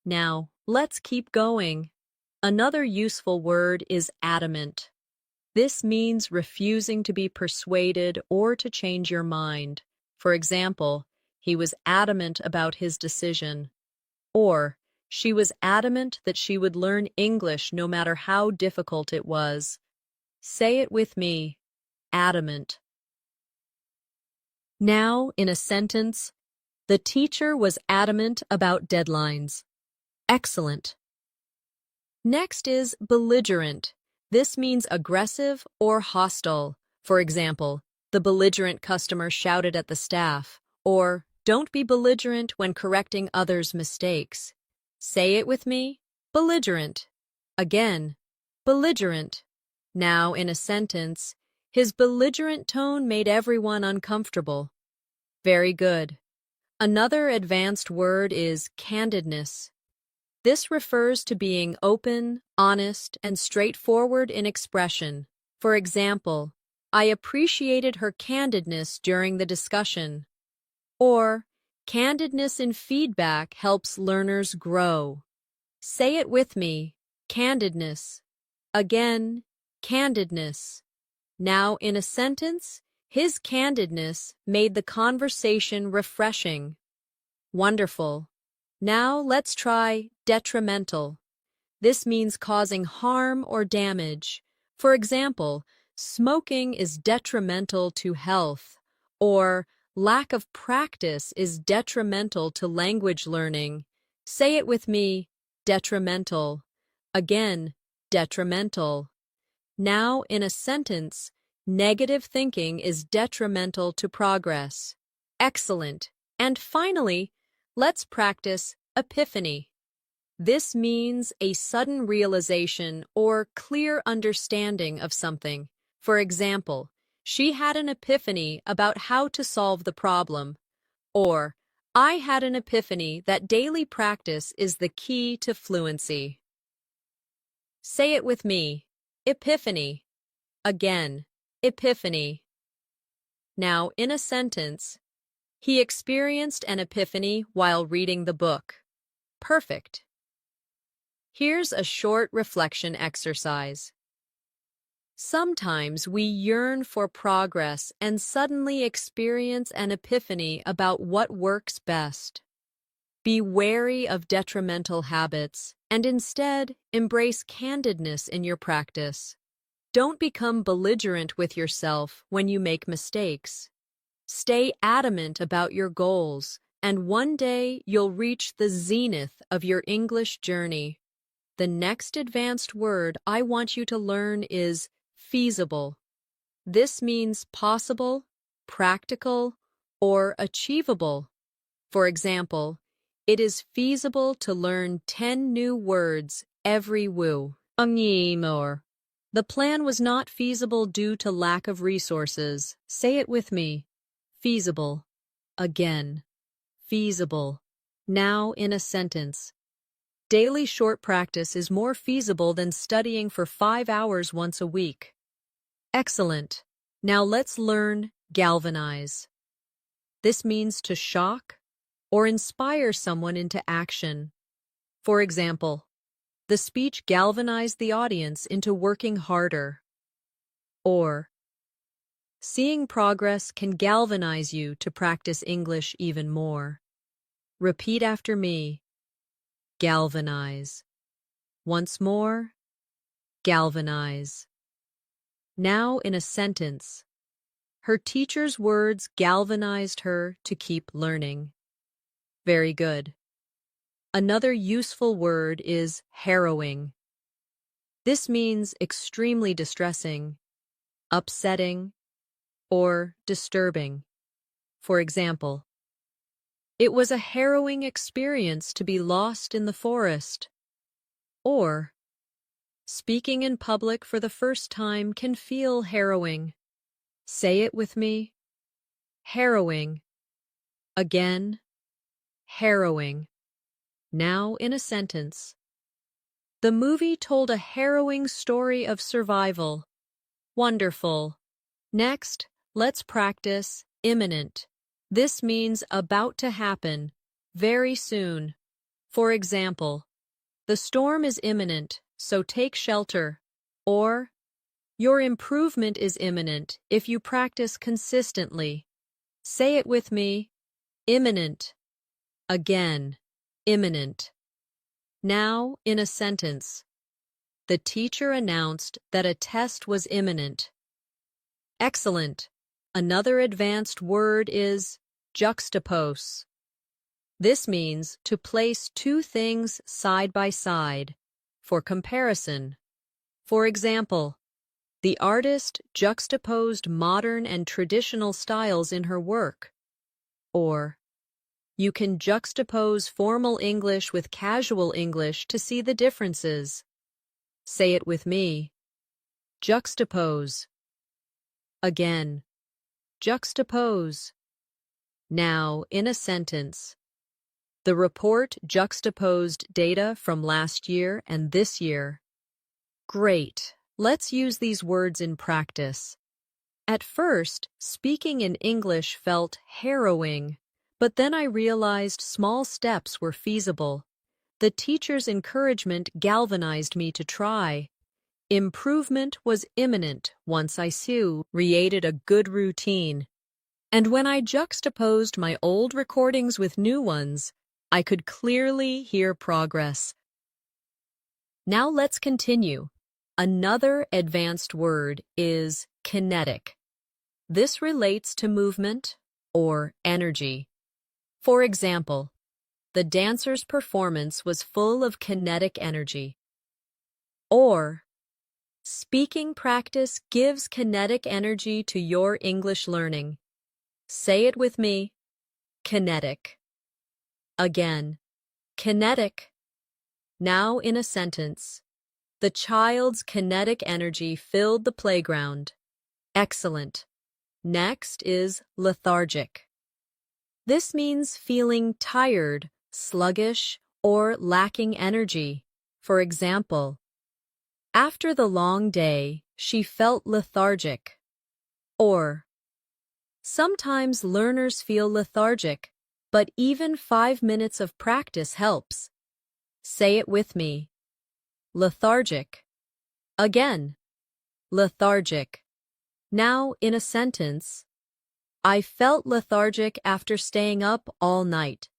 Now, let's keep going. Another useful word is adamant. This means refusing to be persuaded or to change your mind. For example, he was adamant about his decision. Or, she was adamant that she would learn English no matter how difficult it was. Say it with me. Adamant. Now, in a sentence, the teacher was adamant about deadlines. Excellent. Next is belligerent. This means aggressive or hostile. For example, the belligerent customer shouted at the staff, or don't be belligerent when correcting others' mistakes. Say it with me. Belligerent. Again, belligerent. Now, in a sentence, his belligerent tone made everyone uncomfortable. Very good. Another advanced word is candidness. This refers to being open, honest, and straightforward in expression. For example, I appreciated her candidness during the discussion. Or, candidness in feedback helps learners grow. Say it with me. Candidness. Again, candidness. Now, in a sentence, his candidness made the conversation refreshing. Wonderful. Now let's try detrimental. This means causing harm or damage. For example, smoking is detrimental to health, or lack of practice is detrimental to language learning. Say it with me. Detrimental. Again, detrimental. Now, in a sentence, negative thinking is detrimental to progress. Excellent. And finally, let's practice epiphany. This means a sudden realization or clear understanding of something. For example, she had an epiphany about how to solve the problem. Or, I had an epiphany that daily practice is the key to fluency. Say it with me. Epiphany. Again, epiphany. Now, in a sentence, he experienced an epiphany while reading the book. Perfect. Here's a short reflection exercise. Sometimes we yearn for progress and suddenly experience an epiphany about what works best. Be wary of detrimental habits and instead embrace candidness in your practice. Don't become belligerent with yourself when you make mistakes. Stay adamant about your goals, and one day you'll reach the zenith of your English journey. The next advanced word I want you to learn is feasible. This means possible, practical, or achievable. For example, it is feasible to learn 10 new words every woo. The plan was not feasible due to lack of resources. Say it with me. Feasible. Again. Feasible. Now in a sentence. Daily short practice is more feasible than studying for 5 hours once a week. Excellent. Now let's learn galvanize. This means to shock or inspire someone into action. For example, the speech galvanized the audience into working harder. Or, seeing progress can galvanize you to practice English even more. Repeat after me. Galvanize. Once more, galvanize. Now in a sentence. Her teacher's words galvanized her to keep learning. Very good. Another useful word is harrowing. This means extremely distressing, upsetting, or disturbing. For example, it was a harrowing experience to be lost in the forest. Or, speaking in public for the first time can feel harrowing. Say it with me. Harrowing. Again. Harrowing. Now in a sentence. The movie told a harrowing story of survival. Wonderful. Next, let's practice imminent. This means about to happen, very soon. For example, the storm is imminent, so take shelter. Or, your improvement is imminent if you practice consistently. Say it with me. Imminent. Again. Imminent. Now, in a sentence. The teacher announced that a test was imminent. Excellent. Another advanced word is juxtapose. This means to place two things side by side for comparison. For example, the artist juxtaposed modern and traditional styles in her work. Or, you can juxtapose formal English with casual English to see the differences. Say it with me. Juxtapose. Again. Juxtapose. Now, in a sentence. The report juxtaposed data from last year and this year. Great. Let's use these words in practice. At first, speaking in English felt harrowing, but then I realized small steps were feasible. The teacher's encouragement galvanized me to try. Improvement was imminent once I created a good routine. And when I juxtaposed my old recordings with new ones, I could clearly hear progress. Now let's continue. Another advanced word is kinetic. This relates to movement or energy. For example, the dancer's performance was full of kinetic energy. Or, speaking practice gives kinetic energy to your English learning. Say it with me. Kinetic. Again. Kinetic. Now in a sentence. The child's kinetic energy filled the playground. Excellent. Next is lethargic. This means feeling tired, sluggish, or lacking energy. For example, after the long day, she felt lethargic. Or, sometimes learners feel lethargic, but even 5 minutes of practice helps. Say it with me. Lethargic. Again. Lethargic. Now in a sentence. I felt lethargic after staying up all night.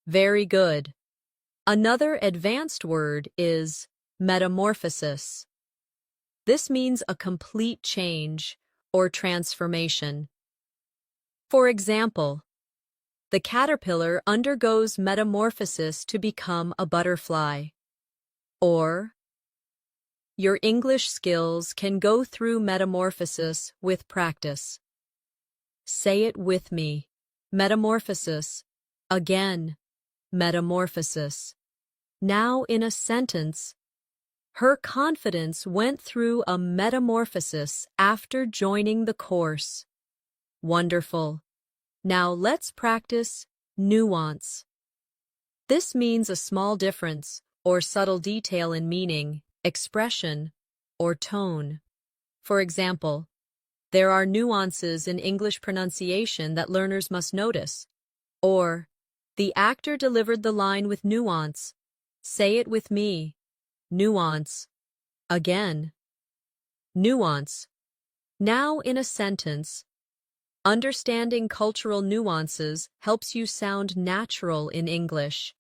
Very good. Another advanced word is metamorphosis. This means a complete change or transformation. For example, the caterpillar undergoes metamorphosis to become a butterfly. Or, your English skills can go through metamorphosis with practice. Say it with me. Metamorphosis. Again. Metamorphosis. Now in a sentence. Her confidence went through a metamorphosis after joining the course. Wonderful. Now let's practice nuance. This means a small difference or subtle detail in meaning, expression, or tone. For example, there are nuances in English pronunciation that learners must notice. Or, the actor delivered the line with nuance. Say it with me. Nuance. Again. Nuance. Now in a sentence. Understanding cultural nuances helps you sound natural in English.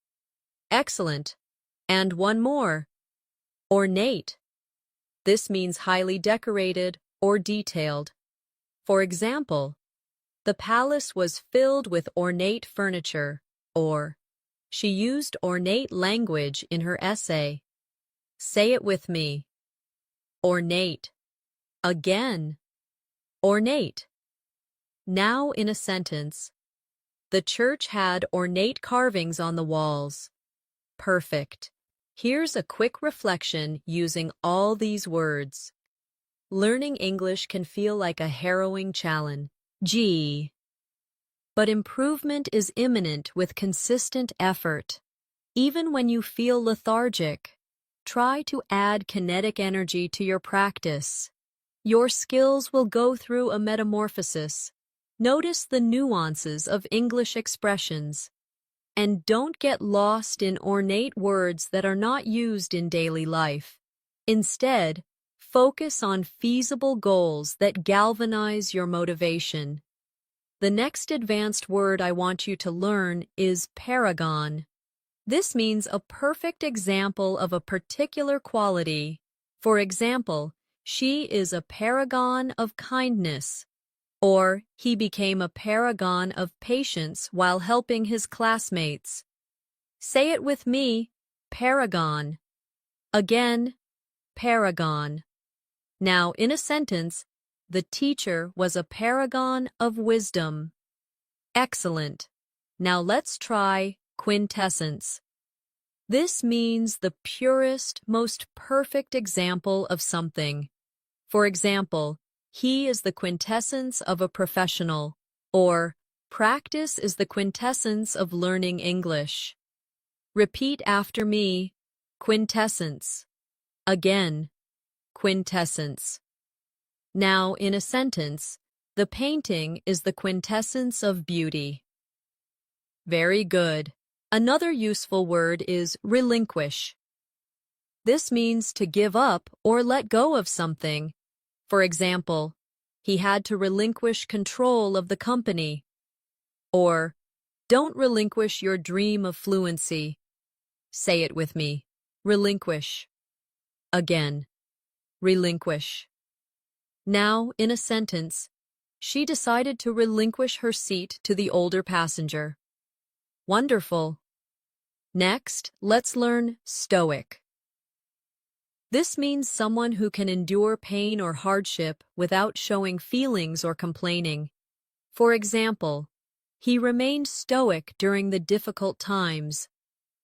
Excellent. And one more. Ornate. This means highly decorated or detailed. For example, the palace was filled with ornate furniture, or she used ornate language in her essay. Say it with me. Ornate. Again. Ornate. Now in a sentence. The church had ornate carvings on the walls. Perfect. Here's a quick reflection using all these words. Learning English can feel like a harrowing challenge. But improvement is imminent with consistent effort. Even when you feel lethargic, try to add kinetic energy to your practice. Your skills will go through a metamorphosis. Notice the nuances of English expressions. And don't get lost in ornate words that are not used in daily life. Instead, focus on feasible goals that galvanize your motivation. The next advanced word I want you to learn is paragon. This means a perfect example of a particular quality. For example, she is a paragon of kindness. Or, he became a paragon of patience while helping his classmates. Say it with me, paragon. Again, paragon. Now, in a sentence, the teacher was a paragon of wisdom. Excellent. Now let's try quintessence. This means the purest, most perfect example of something. For example, he is the quintessence of a professional, or practice is the quintessence of learning English. Repeat after me, quintessence. Again, quintessence. Now, in a sentence, the painting is the quintessence of beauty. Very good. Another useful word is relinquish. This means to give up or let go of something. For example, he had to relinquish control of the company. Or, don't relinquish your dream of fluency. Say it with me. Relinquish. Again. Relinquish. Now, in a sentence, she decided to relinquish her seat to the older passenger. Wonderful. Next, let's learn stoic. This means someone who can endure pain or hardship without showing feelings or complaining. For example, he remained stoic during the difficult times.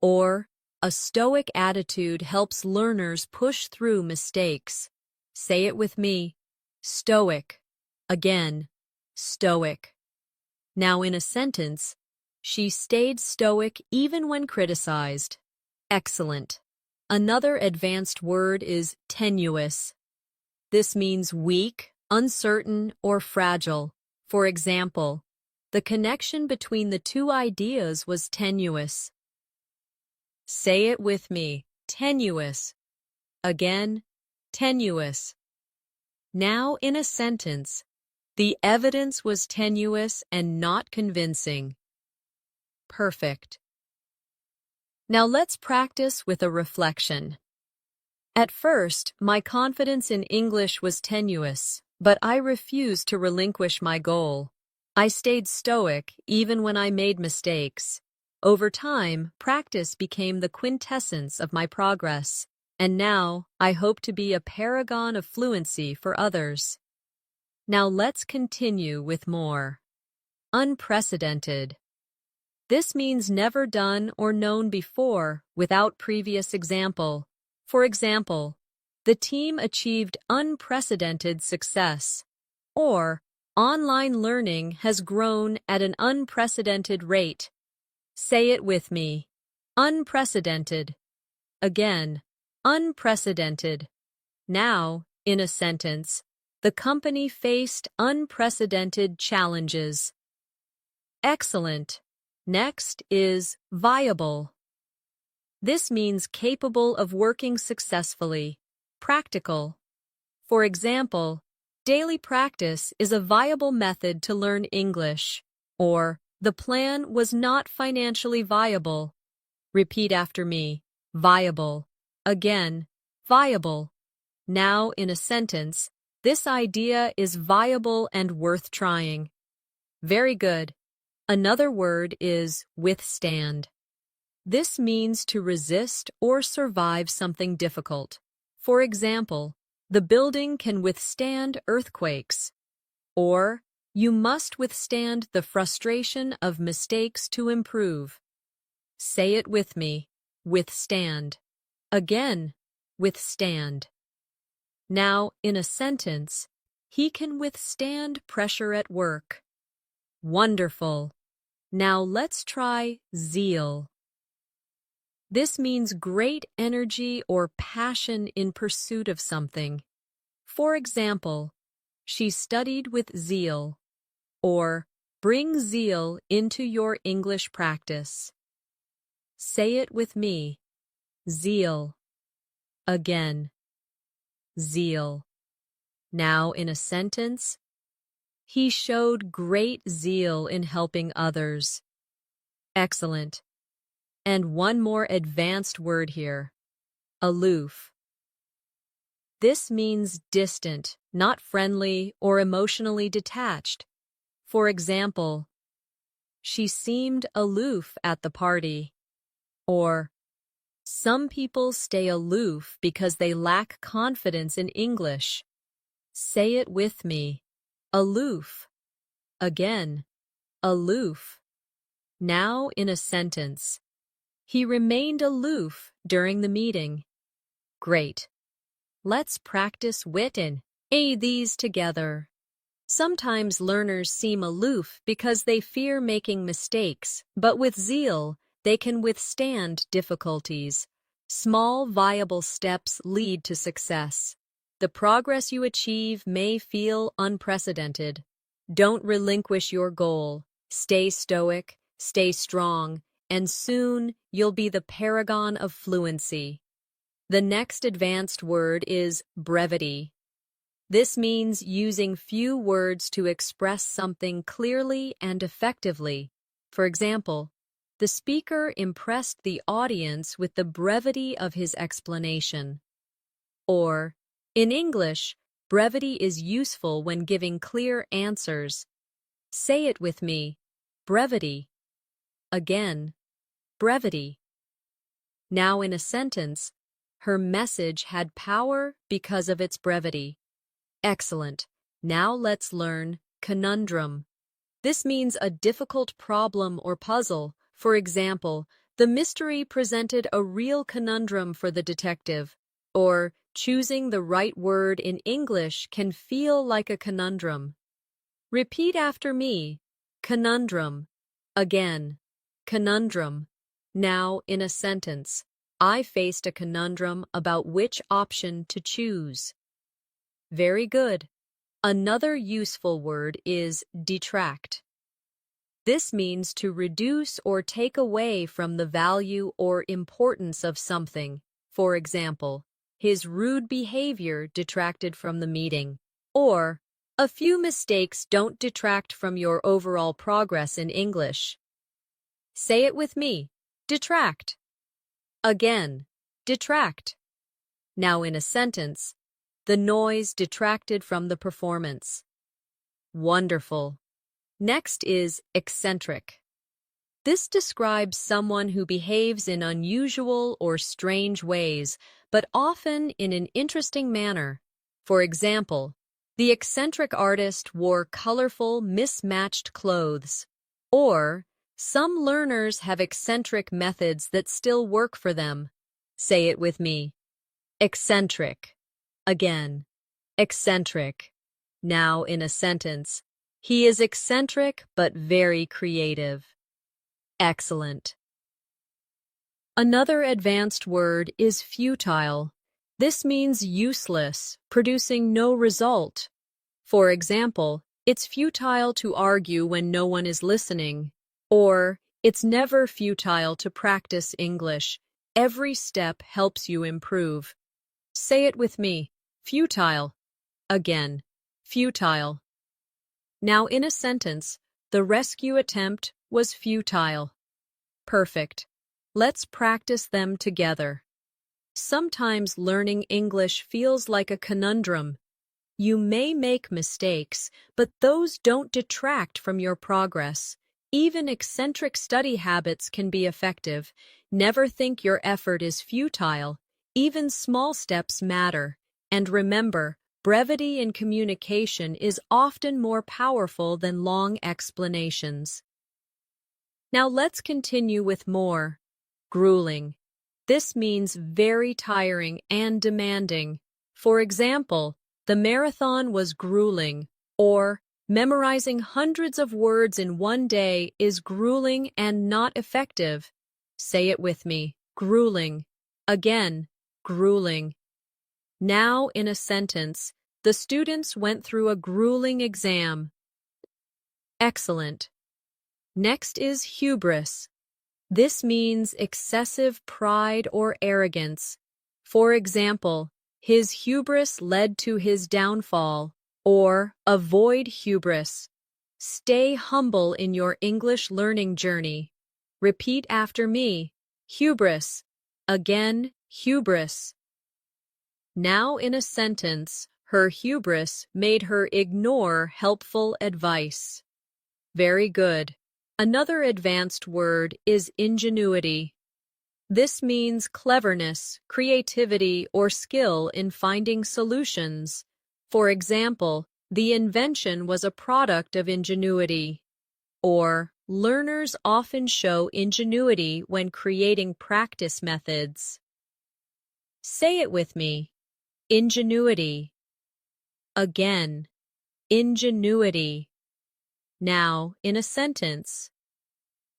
Or, A stoic attitude helps learners push through mistakes. Say it with me. Stoic. Again, stoic. Now in a sentence, she stayed stoic even when criticized. Excellent. Another advanced word is tenuous. This means weak, uncertain, or fragile. For example, the connection between the two ideas was tenuous. Say it with me. Tenuous. Again, tenuous. Now in a sentence, the evidence was tenuous and not convincing. Perfect. Now let's practice with a reflection. At first, my confidence in English was tenuous, but I refused to relinquish my goal. I stayed stoic even when I made mistakes. Over time, practice became the quintessence of my progress, and now I hope to be a paragon of fluency for others. Now let's continue with more. Unprecedented. This means never done or known before without previous example. For example, the team achieved unprecedented success, or online learning has grown at an unprecedented rate. Say it with me. Unprecedented. Again, unprecedented. Now, in a sentence, the company faced unprecedented challenges. Excellent. Next is viable. This means capable of working successfully, practical. For example, daily practice is a viable method to learn English, or the plan was not financially viable. Repeat after me. Viable. Again, viable. Now in a sentence, this idea is viable and worth trying. Very good. Another word is withstand. This means to resist or survive something difficult. For example, the building can withstand earthquakes. Or, you must withstand the frustration of mistakes to improve. Say it with me. Withstand. Again, withstand. Now, in a sentence, he can withstand pressure at work. Wonderful. Now let's try zeal. This means great energy or passion in pursuit of something. For example, she studied with zeal, or bring zeal into your English practice. Say it with me. Zeal. Again. Zeal. Now in a sentence, he showed great zeal in helping others. Excellent. And one more advanced word here. Aloof. This means distant, not friendly or emotionally detached. For example, she seemed aloof at the party. Or, some people stay aloof because they lack confidence in English. Say it with me. Aloof. Again, aloof. Now in a sentence. He remained aloof during the meeting. Great. Let's practice wit and aid these together. Sometimes learners seem aloof because they fear making mistakes, but with zeal, they can withstand difficulties. Small, viable steps lead to success. The progress you achieve may feel unprecedented. Don't relinquish your goal. Stay stoic, stay strong, and soon you'll be the paragon of fluency. The next advanced word is brevity. This means using few words to express something clearly and effectively. For example, the speaker impressed the audience with the brevity of his explanation. Or, in English, brevity is useful when giving clear answers. Say it with me. Brevity. Again, brevity. Now in a sentence, her message had power because of its brevity. Excellent. Now let's learn conundrum. This means a difficult problem or puzzle. For example, The mystery presented a real conundrum for the detective, or choosing the right word in English can feel like a conundrum. Repeat after me. Conundrum. Again. Conundrum. Now, in a sentence, I faced a conundrum about which option to choose. Very good. Another useful word is detract. This means to reduce or take away from the value or importance of something. For example, his rude behavior detracted from the meeting. Or, a few mistakes don't detract from your overall progress in English. Say it with me. Detract. Again. Detract. Now in a sentence, the noise detracted from the performance. Wonderful. Next is eccentric. This describes someone who behaves in unusual or strange ways, but often in an interesting manner. For example, the eccentric artist wore colorful, mismatched clothes. Or, some learners have eccentric methods that still work for them. Say it with me. Eccentric. Again. Eccentric. Now in a sentence, he is eccentric but very creative. Excellent. Another advanced word is futile. This means useless, producing no result. For example, it's futile to argue when no one is listening. Or, it's never futile to practice English. Every step helps you improve. Say it with me. Futile. Again. Futile. Now in a sentence, the rescue attempt was futile. Perfect. Let's practice them together. Sometimes learning English feels like a conundrum. You may make mistakes, but those don't detract from your progress. Even eccentric study habits can be effective. Never think your effort is futile. Even small steps matter. And remember, brevity in communication is often more powerful than long explanations. Now let's continue with more. Grueling. This means very tiring and demanding. For example, the marathon was grueling, or memorizing hundreds of words in one day is grueling and not effective. Say it with me. Grueling. Again. Grueling. Now, in a sentence, the students went through a grueling exam. Excellent. Next is hubris. This means excessive pride or arrogance. For example, his hubris led to his downfall, or avoid hubris. Stay humble in your English learning journey. Repeat after me. Hubris. Again, hubris. Now in a sentence, her hubris made her ignore helpful advice. Very good. Another advanced word is ingenuity. This means cleverness, creativity, or skill in finding solutions. For example, the invention was a product of ingenuity. Or, learners often show ingenuity when creating practice methods. Say it with me. Ingenuity. Again. Ingenuity. Now, in a sentence.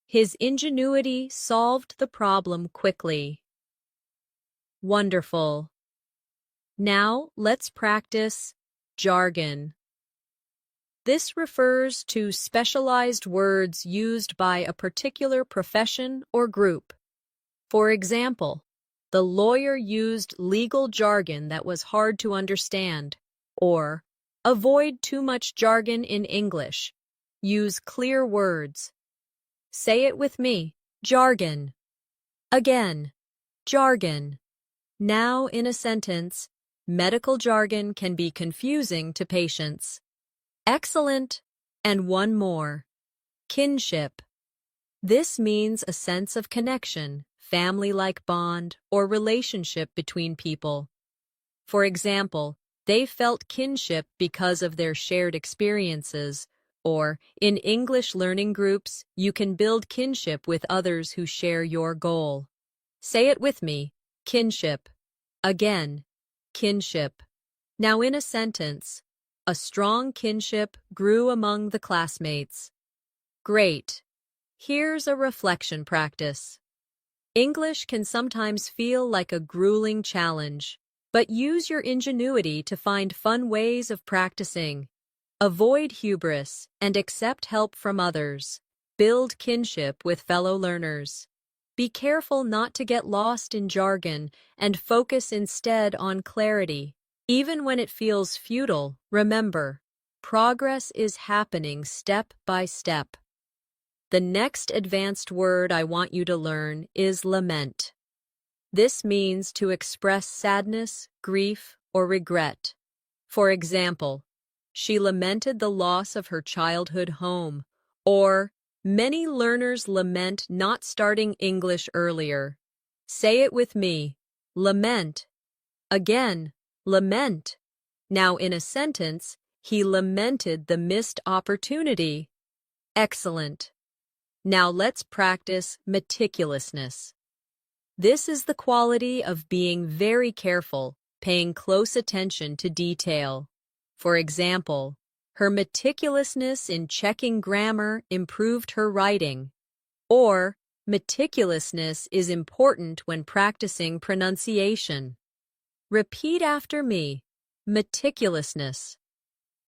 His ingenuity solved the problem quickly. Wonderful. Now, let's practice jargon. This refers to specialized words used by a particular profession or group. For example, the lawyer used legal jargon that was hard to understand. Or, avoid too much jargon in English. Use clear words. Say it with me. Jargon. Again. Jargon. Now in a sentence, medical jargon can be confusing to patients. Excellent. And one more. Kinship. This means a sense of connection, family-like bond, or relationship between people. For example, they felt kinship because of their shared experiences, Or, in English learning groups, you can build kinship with others who share your goal. Say it with me, kinship. Again, kinship. Now in a sentence, a strong kinship grew among the classmates. Great. Here's a reflection practice. English can sometimes feel like a grueling challenge, but use your ingenuity to find fun ways of practicing. Avoid hubris and accept help from others. Build kinship with fellow learners. Be careful not to get lost in jargon and focus instead on clarity. Even when it feels futile, remember, progress is happening step by step. The next advanced word I want you to learn is lament. This means to express sadness, grief, or regret. For example, she lamented the loss of her childhood home, or many learners lament not starting English earlier. Say it with me, lament. Again, lament. Now in a sentence, he lamented the missed opportunity. Excellent. Now let's practice meticulousness. This is the quality of being very careful, paying close attention to detail. For example, her meticulousness in checking grammar improved her writing. Or, meticulousness is important when practicing pronunciation. Repeat after me, meticulousness.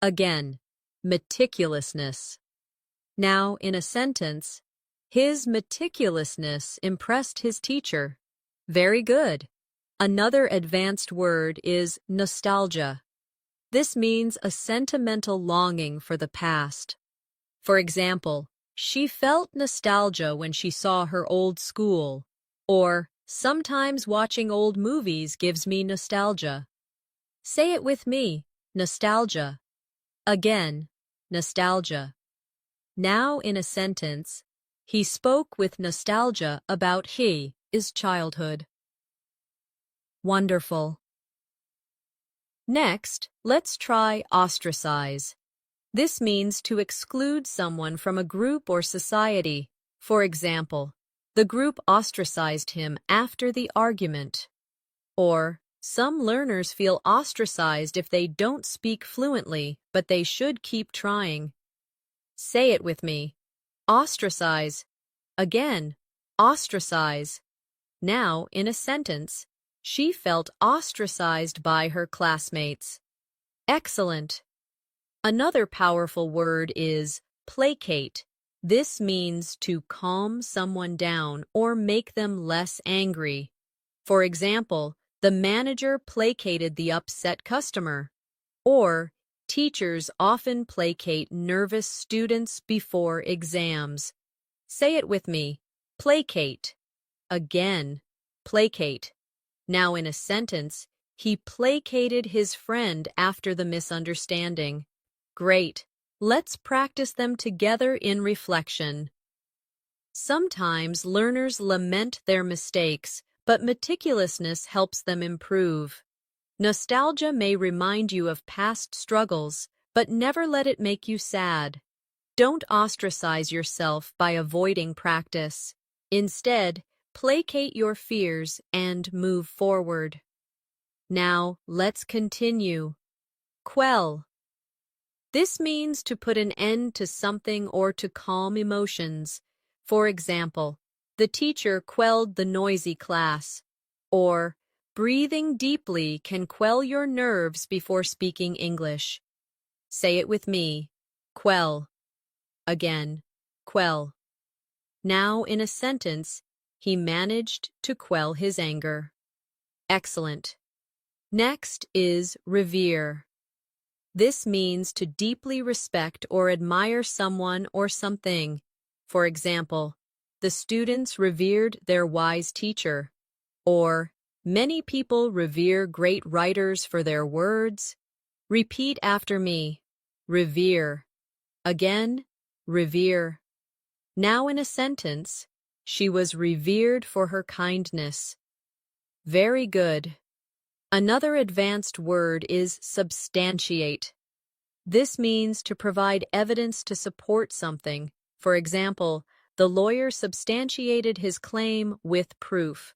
Again, meticulousness. Now, in a sentence, his meticulousness impressed his teacher. Very good. Another advanced word is nostalgia. This means a sentimental longing for the past. For example, she felt nostalgia when she saw her old school. Or, sometimes watching old movies gives me nostalgia. Say it with me, nostalgia. Again, nostalgia. Now in a sentence, he spoke with nostalgia about his childhood. Wonderful. Next, let's try ostracize. This means to exclude someone from a group or society. For example, the group ostracized him after the argument. Or, some learners feel ostracized if they don't speak fluently, but they should keep trying. Say it with me. Ostracize. Again, ostracize. Now, in a sentence, she felt ostracized by her classmates. Excellent. Another powerful word is placate. This means to calm someone down or make them less angry. For example, the manager placated the upset customer. Or, teachers often placate nervous students before exams. Say it with me. Placate. Again, placate. Now in a sentence, he placated his friend after the misunderstanding. Great. Let's practice them together in reflection. Sometimes learners lament their mistakes, but meticulousness helps them improve. Nostalgia may remind you of past struggles, but never let it make you sad. Don't ostracize yourself by avoiding practice. Instead, placate your fears and move forward. Now, let's continue. Quell. This means to put an end to something or to calm emotions. For example, the teacher quelled the noisy class. Or, breathing deeply can quell your nerves before speaking English. Say it with me. Quell. Again, quell. Now, in a sentence, he managed to quell his anger. Excellent. Next is revere. This means to deeply respect or admire someone or something. For example, the students revered their wise teacher. Or, many people revere great writers for their words. Repeat after me. Revere. Again, revere. Now in a sentence, she was revered for her kindness. Very good. Another advanced word is substantiate. This means to provide evidence to support something. For example, the lawyer substantiated his claim with proof.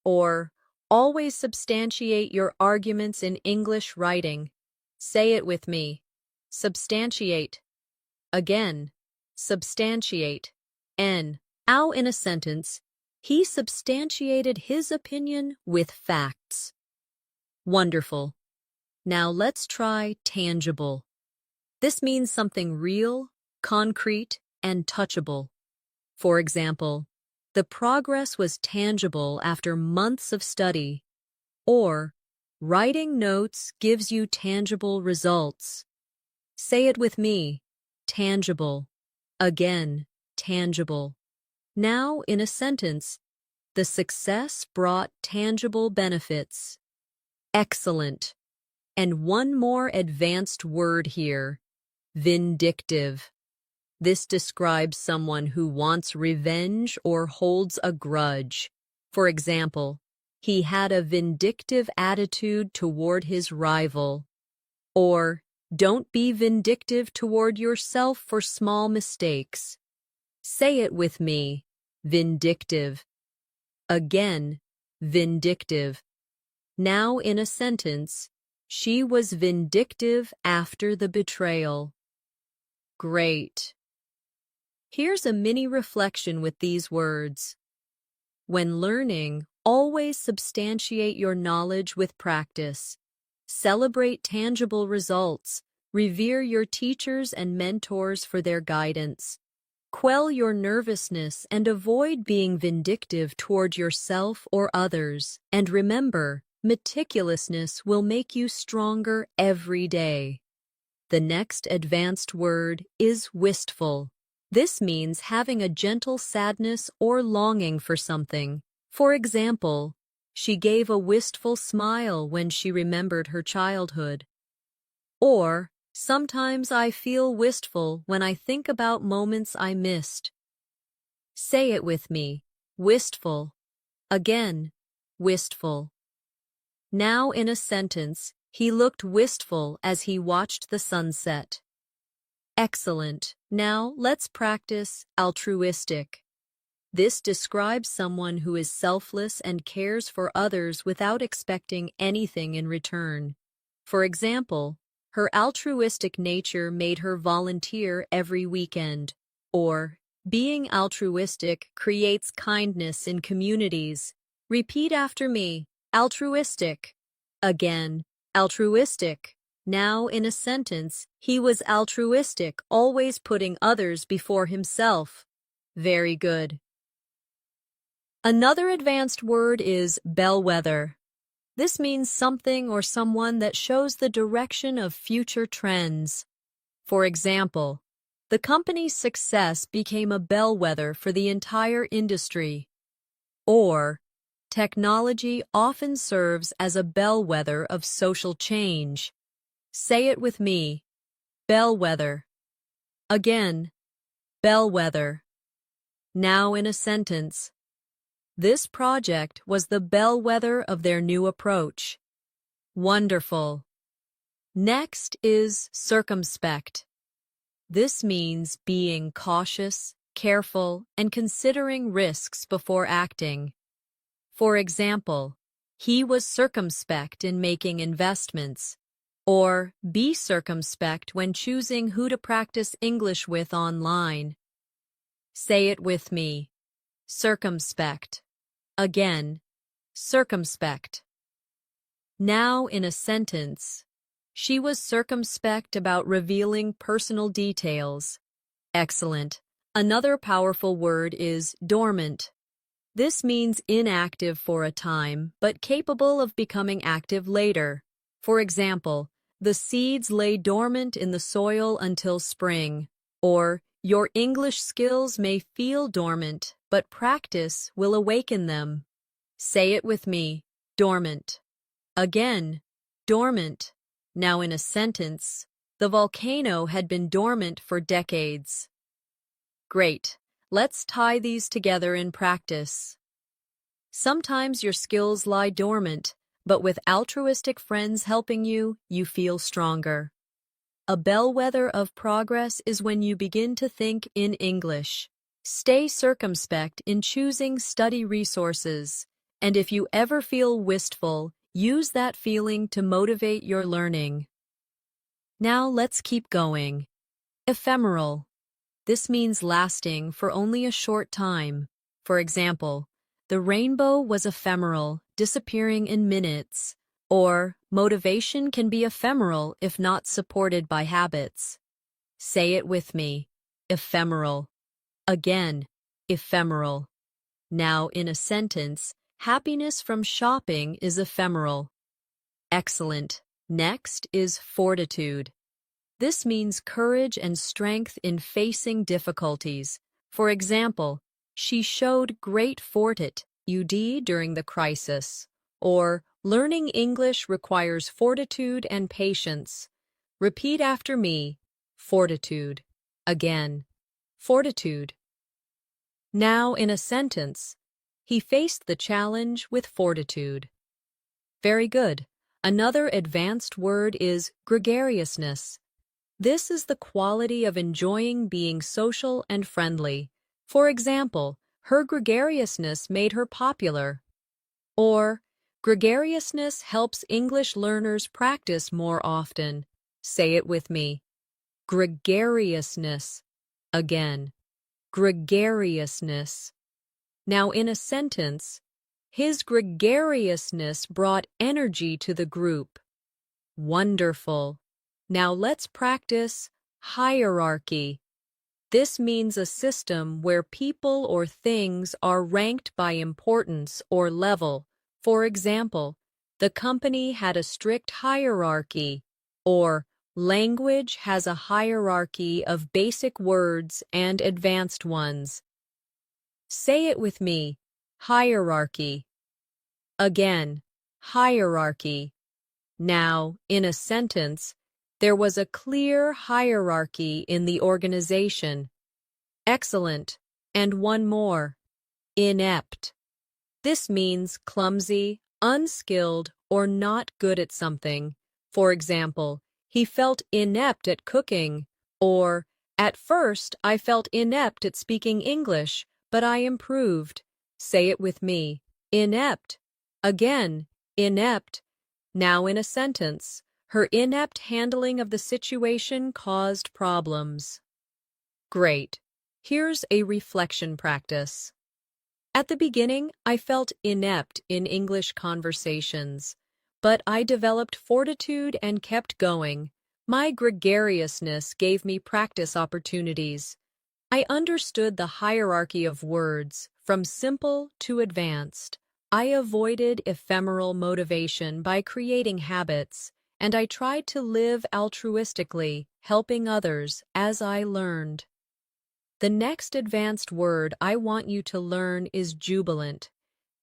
Or, always substantiate your arguments in English writing. Say it with me. Substantiate. Again, substantiate. How in a sentence, he substantiated his opinion with facts. Wonderful. Now let's try tangible. This means something real, concrete, and touchable. For example, the progress was tangible after months of study. Or, writing notes gives you tangible results. Say it with me. Tangible. Again, tangible. Now, in a sentence, the success brought tangible benefits. Excellent. And one more advanced word here. Vindictive. This describes someone who wants revenge or holds a grudge. For example, he had a vindictive attitude toward his rival. Or, don't be vindictive toward yourself for small mistakes. Say it with me. Vindictive. Again, vindictive. Now in a sentence, she was vindictive after the betrayal. Great. Here's a mini reflection with these words. When learning, always substantiate your knowledge with practice. Celebrate tangible results. Revere your teachers and mentors for their guidance. Quell your nervousness and avoid being vindictive toward yourself or others. And remember, meticulousness will make you stronger every day. The next advanced word is wistful. This means having a gentle sadness or longing for something. For example, she gave a wistful smile when she remembered her childhood. Or, sometimes I feel wistful when I think about moments I missed. Say it with me. Wistful. Again, wistful. Now in a sentence, he looked wistful as he watched the sunset. Excellent. Now let's practice altruistic. This describes someone who is selfless and cares for others without expecting anything in return. For example, her altruistic nature made her volunteer every weekend. Or, being altruistic creates kindness in communities. Repeat after me. Altruistic. Again, altruistic. Now in a sentence, he was altruistic, always putting others before himself. Very good. Another advanced word is bellwether. This means something or someone that shows the direction of future trends. For example, the company's success became a bellwether for the entire industry. Or, technology often serves as a bellwether of social change. Say it with me. Bellwether. Again, bellwether. Now in a sentence. This project was the bellwether of their new approach. Wonderful. Next is circumspect. This means being cautious, careful, and considering risks before acting. For example, he was circumspect in making investments. Or, be circumspect when choosing who to practice English with online. Say it with me. Circumspect. Again, circumspect. Now in a sentence. She was circumspect about revealing personal details. Excellent. Another powerful word is dormant. This means inactive for a time, but capable of becoming active later. For example, the seeds lay dormant in the soil until spring. Or, your English skills may feel dormant, but practice will awaken them. Say it with me. Dormant. Again, dormant. Now in a sentence, the volcano had been dormant for decades. Great. Let's tie these together in practice. Sometimes your skills lie dormant, but with altruistic friends helping you, you feel stronger. A bellwether of progress is when you begin to think in English. Stay circumspect in choosing study resources, and if you ever feel wistful, use that feeling to motivate your learning. Now let's keep going. Ephemeral. This means lasting for only a short time. For example, the rainbow was ephemeral, disappearing in minutes. Or, motivation can be ephemeral if not supported by habits. Say it with me. Ephemeral. Again, ephemeral. Now in a sentence, happiness from shopping is ephemeral. Excellent. Next is fortitude. This means courage and strength in facing difficulties. For example, she showed great fortitude during the crisis. Or, learning English requires fortitude and patience. Repeat after me. Fortitude. Again. Fortitude. Now in a sentence, he faced the challenge with fortitude. Very good. Another advanced word is gregariousness. This is the quality of enjoying being social and friendly. For example, her gregariousness made her popular. Or, gregariousness helps English learners practice more often. Say it with me. Gregariousness. Again. Gregariousness. Now in a sentence, his gregariousness brought energy to the group. Wonderful. Now let's practice hierarchy. This means a system where people or things are ranked by importance or level. For example, the company had a strict hierarchy, or language has a hierarchy of basic words and advanced ones. Say it with me. Hierarchy. Again, hierarchy. Now, in a sentence, there was a clear hierarchy in the organization. Excellent. And one more. Inept. This means clumsy, unskilled, or not good at something. For example, he felt inept at cooking, or, at first I felt inept at speaking English, but I improved. Say it with me. Inept. Again, inept. Now in a sentence, her inept handling of the situation caused problems. Great. Here's a reflection practice. At the beginning, I felt inept in English conversations, but I developed fortitude and kept going. My gregariousness gave me practice opportunities. I understood the hierarchy of words, from simple to advanced. I avoided ephemeral motivation by creating habits, and I tried to live altruistically, helping others as I learned. The next advanced word I want you to learn is jubilant.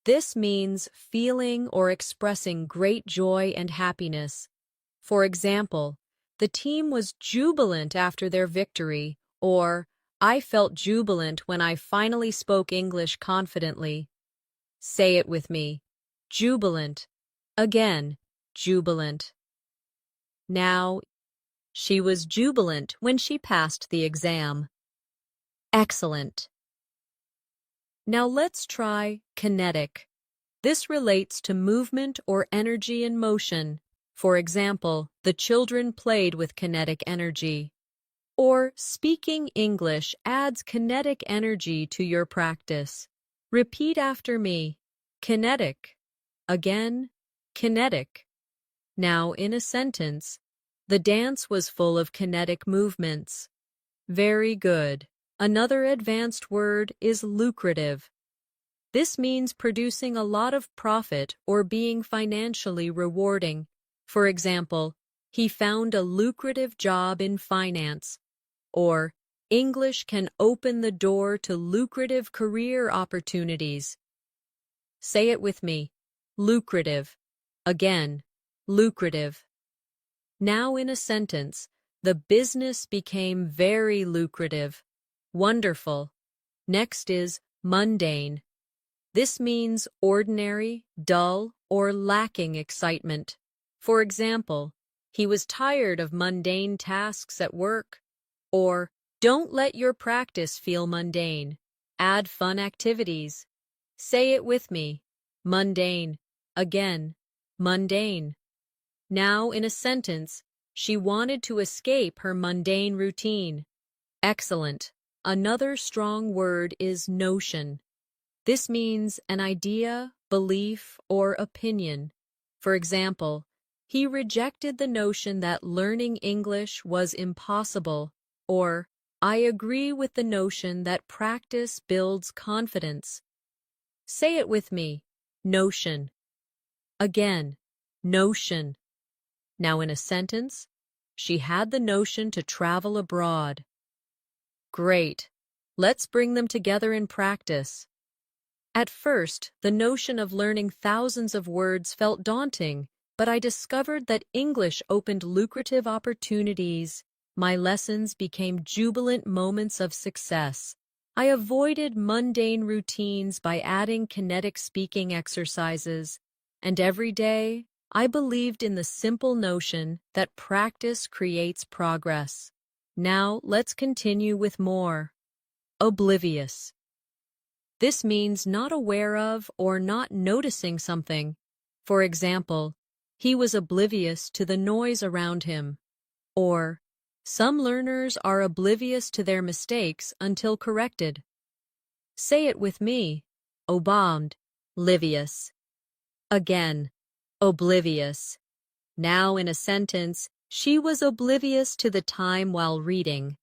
This means feeling or expressing great joy and happiness. For example, the team was jubilant after their victory, or I felt jubilant when I finally spoke English confidently. Say it with me. Jubilant. Again, jubilant. Now, she was jubilant when she passed the exam. Excellent. Now let's try kinetic. This relates to movement or energy in motion. For example, the children played with kinetic energy. Or speaking English adds kinetic energy to your practice. Repeat after me. Kinetic. Again, kinetic. Now in a sentence, the dance was full of kinetic movements. Very good. Another advanced word is lucrative. This means producing a lot of profit or being financially rewarding. For example, he found a lucrative job in finance. Or, English can open the door to lucrative career opportunities. Say it with me. Lucrative. Again, lucrative. Now in a sentence, the business became very lucrative. Wonderful. Next is mundane. This means ordinary, dull, or lacking excitement. For example, He was tired of mundane tasks at work. Or, don't let your practice feel mundane. Add fun activities. Say it with me. Mundane. Again. Mundane. Now, in a sentence, she wanted to escape her mundane routine. Excellent. Another strong word is notion. This means an idea, belief, or opinion. For example, he rejected the notion that learning English was impossible, or I agree with the notion that practice builds confidence. Say it with me. Notion. Again. Notion. Now in a sentence, she had the notion to travel abroad. Great. Let's bring them together in practice. At first, the notion of learning thousands of words felt daunting, but I discovered that English opened lucrative opportunities. My lessons became jubilant moments of success. I avoided mundane routines by adding kinetic speaking exercises, and every day, I believed in the simple notion that practice creates progress. Now, let's continue with more. Oblivious. This means not aware of or not noticing something. For example, he was oblivious to the noise around him. Or, some learners are oblivious to their mistakes until corrected. Say it with me. Oblivious. Again. Oblivious. Now in a sentence, she was oblivious to the time while reading.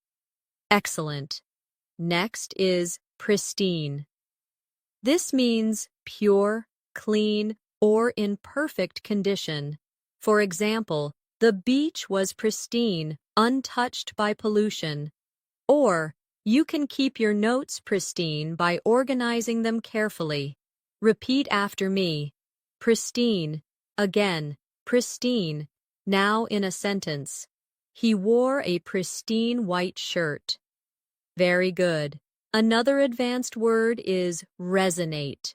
Excellent. Next is pristine. This means pure, clean, or in perfect condition. For example, the beach was pristine, untouched by pollution. Or, you can keep your notes pristine by organizing them carefully. Repeat after me. Pristine. Again, pristine. Now in a sentence. He wore a pristine white shirt. Very good. Another advanced word is resonate.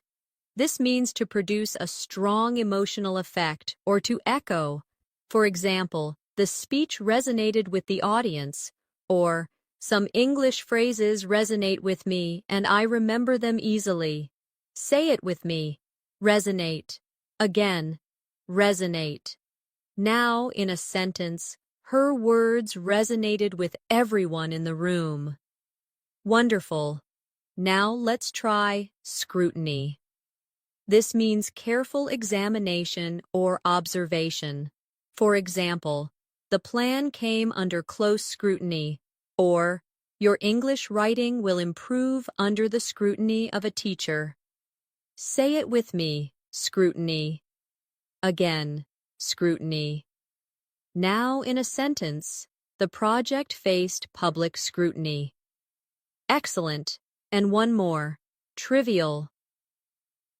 This means to produce a strong emotional effect or to echo. For example, the speech resonated with the audience, or some English phrases resonate with me and I remember them easily. Say it with me. Resonate. Again. Resonate. Now, in a sentence, her words resonated with everyone in the room. Wonderful. Now let's try scrutiny. This means careful examination or observation. For example, the plan came under close scrutiny, or your English writing will improve under the scrutiny of a teacher. Say it with me. Scrutiny. Again. Scrutiny. Now in a sentence, the project faced public scrutiny. Excellent. And one more. Trivial.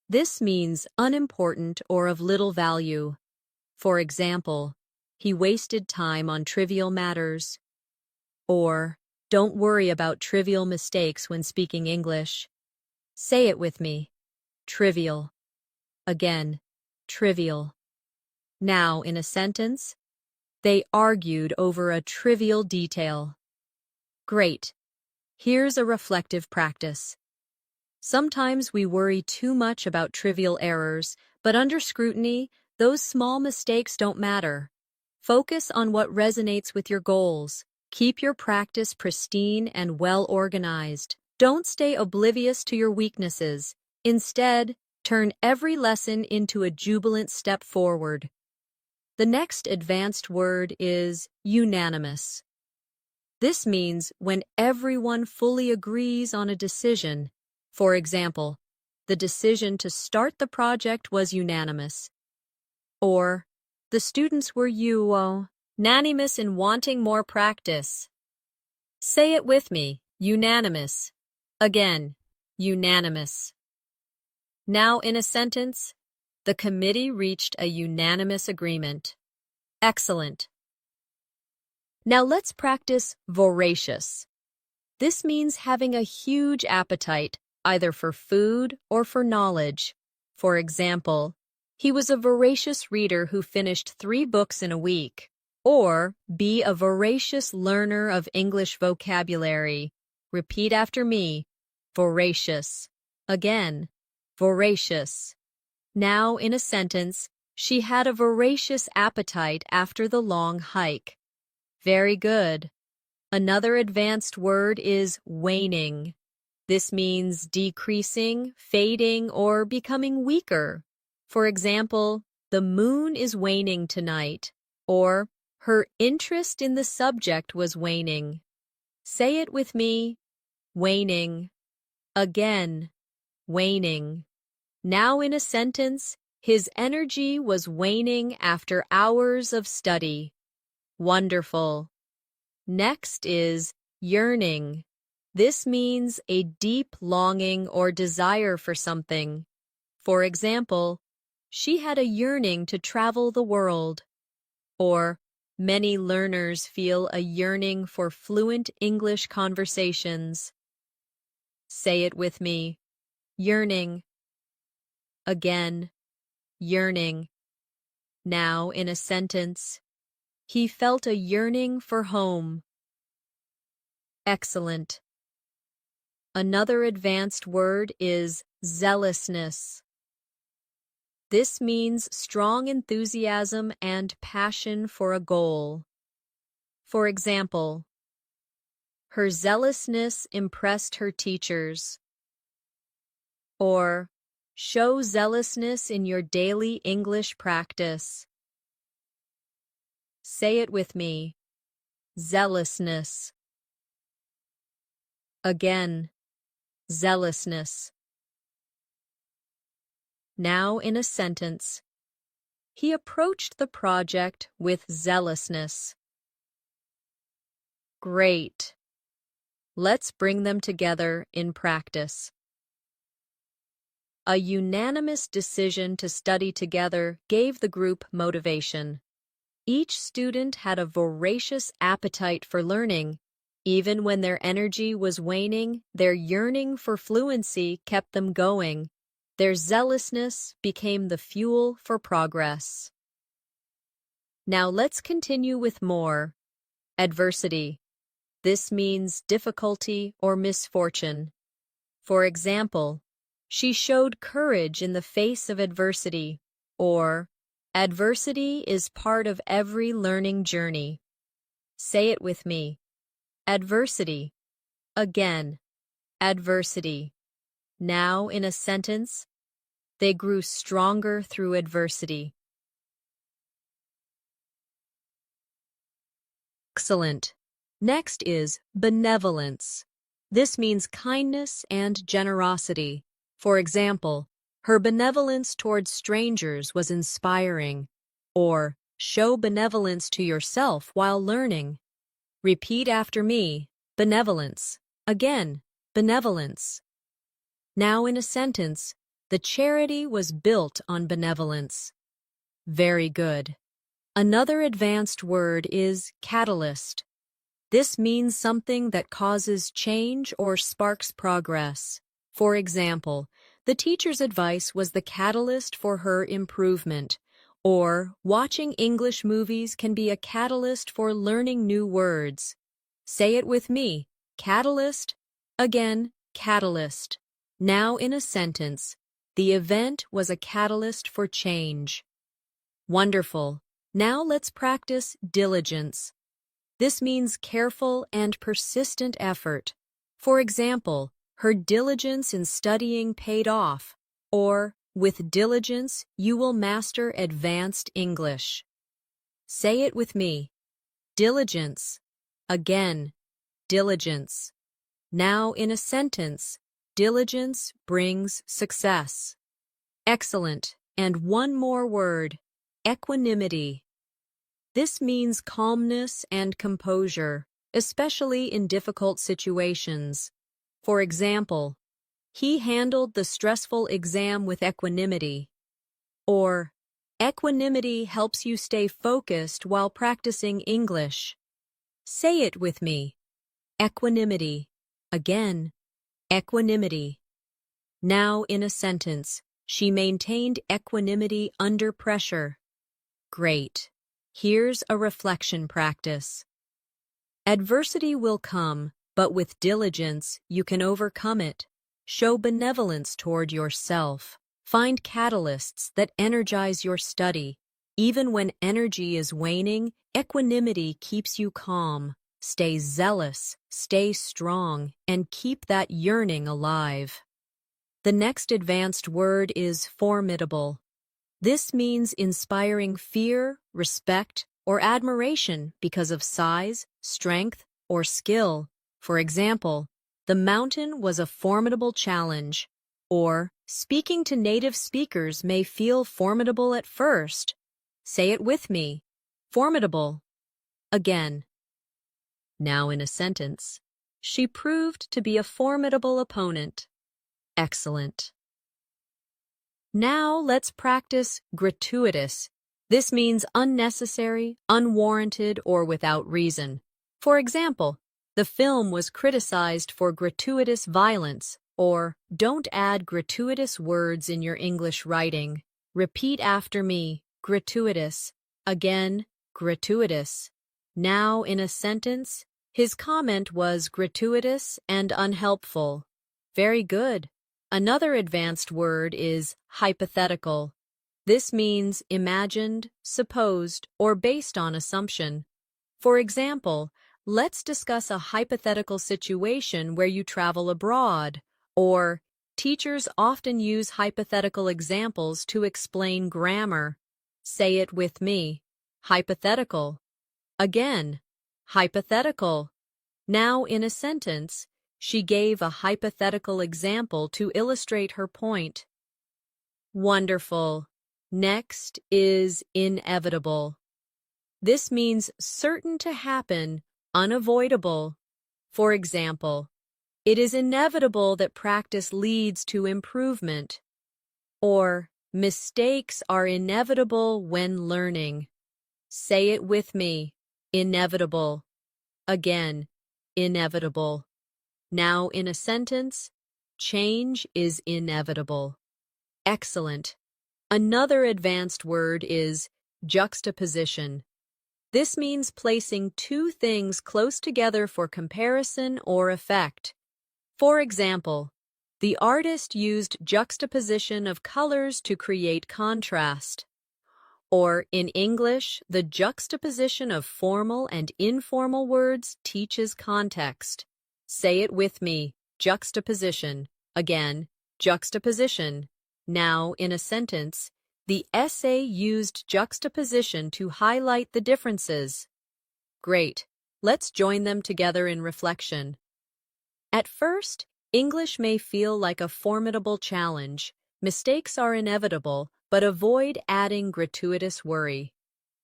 This means unimportant or of little value. For example, he wasted time on trivial matters. Or, don't worry about trivial mistakes when speaking English. Say it with me. Trivial. Again. Trivial. Now, in a sentence, they argued over a trivial detail. Great. Here's a reflective practice. Sometimes we worry too much about trivial errors, but under scrutiny, those small mistakes don't matter. Focus on what resonates with your goals. Keep your practice pristine and well-organized. Don't stay oblivious to your weaknesses. Instead, turn every lesson into a jubilant step forward. The next advanced word is unanimous. This means when everyone fully agrees on a decision. For example, the decision to start the project was unanimous. Or, the students were unanimous in wanting more practice. Say it with me. Unanimous. Again. Unanimous. Now in a sentence, the committee reached a unanimous agreement. Excellent. Now let's practice voracious. This means having a huge appetite, either for food or for knowledge. For example, he was a voracious reader who finished 3 books in a week. Or be a voracious learner of English vocabulary. Repeat after me. Voracious. Again. Voracious. Now in a sentence, she had a voracious appetite after the long hike. Very good. Another advanced word is waning. This means decreasing, fading, or becoming weaker. For example, the moon is waning tonight, or her interest in the subject was waning. Say it with me. Waning. Again. Waning. Now in a sentence, his energy was waning after hours of study. Wonderful. Next is yearning. This means a deep longing or desire for something. For example, she had a yearning to travel the world. Or, many learners feel a yearning for fluent English conversations. Say it with me. Yearning. Again. Yearning. Now in a sentence, he felt a yearning for home. Excellent. Another advanced word is zealousness. This means strong enthusiasm and passion for a goal. For example, her zealousness impressed her teachers. Or, show zealousness in your daily English practice. Say it with me. Zealousness. Again. Zealousness. Now in a sentence, he approached the project with zealousness. Great. Let's bring them together in practice. A unanimous decision to study together gave the group motivation. Each student had a voracious appetite for learning. Even when their energy was waning, their yearning for fluency kept them going. Their zealousness became the fuel for progress. Now let's continue with more. Adversity. This means difficulty or misfortune. For example, she showed courage in the face of adversity, or adversity is part of every learning journey. Say it with me. Adversity. Again. Adversity. Now in a sentence, they grew stronger through adversity. Excellent. Next is benevolence. This means kindness and generosity. For example, her benevolence towards strangers was inspiring. Or, show benevolence to yourself while learning. Repeat after me. Benevolence. Again. Benevolence. Now in a sentence, the charity was built on benevolence. Very good. Another advanced word is catalyst. This means something that causes change or sparks progress. For example, the teacher's advice was the catalyst for her improvement. Or, watching English movies can be a catalyst for learning new words. Say it with me. Catalyst. Again, catalyst. Now in a sentence, the event was a catalyst for change. Wonderful. Now let's practice diligence. This means careful and persistent effort. For example, her diligence in studying paid off. Or, with diligence, you will master advanced English. Say it with me. Diligence. Again. Diligence. Now in a sentence, diligence brings success. Excellent. And one more word. Equanimity. This means calmness and composure, especially in difficult situations. For example, he handled the stressful exam with equanimity. Or, equanimity helps you stay focused while practicing English. Say it with me. Equanimity. Again. Equanimity. Now in a sentence, she maintained equanimity under pressure. Great. Here's a reflection practice. Adversity will come, but with diligence, you can overcome it. Show benevolence toward yourself. Find catalysts that energize your study. Even when energy is waning, equanimity keeps you calm. Stay zealous, stay strong, and keep that yearning alive. The next advanced word is formidable. This means inspiring fear, respect, or admiration because of size, strength, or skill. For example, the mountain was a formidable challenge, or speaking to native speakers may feel formidable at first. Say it with me. Formidable. Again. Now in a sentence, she proved to be a formidable opponent. Excellent. Now let's practice gratuitous. This means unnecessary, unwarranted, or without reason. For example, the film was criticized for gratuitous violence, or don't add gratuitous words in your English writing. Repeat after me, gratuitous. Again, gratuitous. Now in a sentence, his comment was gratuitous and unhelpful. Very good. Another advanced word is hypothetical. This means imagined, supposed, or based on assumption. For example, let's discuss a hypothetical situation where you travel abroad, or teachers often use hypothetical examples to explain grammar. Say it with me. Hypothetical. Again, hypothetical. Now in a sentence, she gave a hypothetical example to illustrate her point. Wonderful. Next is inevitable. This means certain to happen, unavoidable. For example, it is inevitable that practice leads to improvement. Or, mistakes are inevitable when learning. Say it with me. Inevitable. Again, inevitable. Now in a sentence, change is inevitable. Excellent. Another advanced word is juxtaposition. This means placing two things close together for comparison or effect. For example, the artist used juxtaposition of colors to create contrast. Or in English, the juxtaposition of formal and informal words teaches context. Say it with me, juxtaposition. Again, juxtaposition. Now, in a sentence, the essay used juxtaposition to highlight the differences. Great. Let's join them together in reflection. At first, English may feel like a formidable challenge. Mistakes are inevitable, but avoid adding gratuitous worry.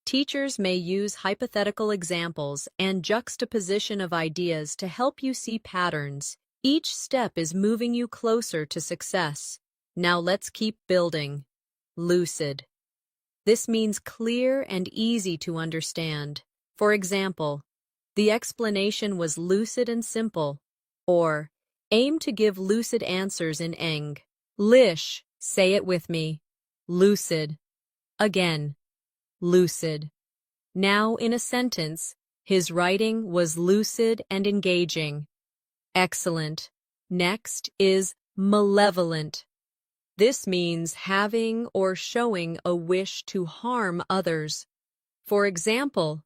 Teachers may use hypothetical examples and juxtaposition of ideas to help you see patterns. Each step is moving you closer to success. Now let's keep building. Lucid. This means clear and easy to understand. For example, the explanation was lucid and simple. Or, aim to give lucid answers in Eng. Lish. Say it with me. Lucid. Again. Lucid. Now in a sentence, his writing was lucid and engaging. Excellent. Next is malevolent. This means having or showing a wish to harm others. For example,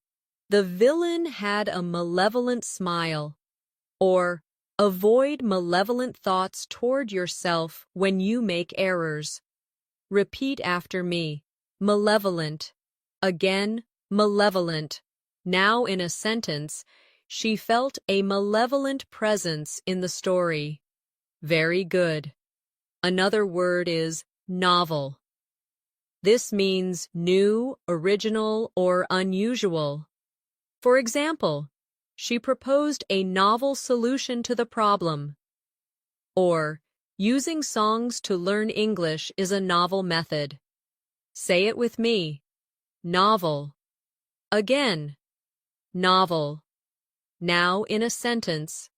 the villain had a malevolent smile. Or, avoid malevolent thoughts toward yourself when you make errors. Repeat after me. Malevolent. Again, malevolent. Now in a sentence, she felt a malevolent presence in the story. Very good. Another word is novel. This means new, original, or unusual. For example, she proposed a novel solution to the problem. Or, using songs to learn English is a novel method. Say it with me. Novel. Again. Novel. Now in a sentence.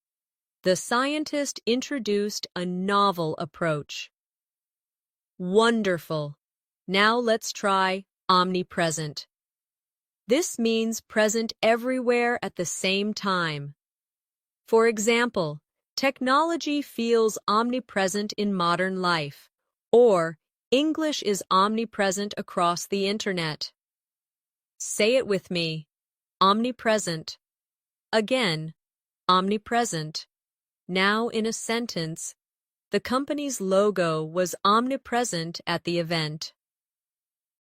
The scientist introduced a novel approach. Wonderful. Now let's try omnipresent. This means present everywhere at the same time. For example, technology feels omnipresent in modern life, or English is omnipresent across the internet. Say it with me. Omnipresent. Again, omnipresent. Now in a sentence, the company's logo was omnipresent at the event.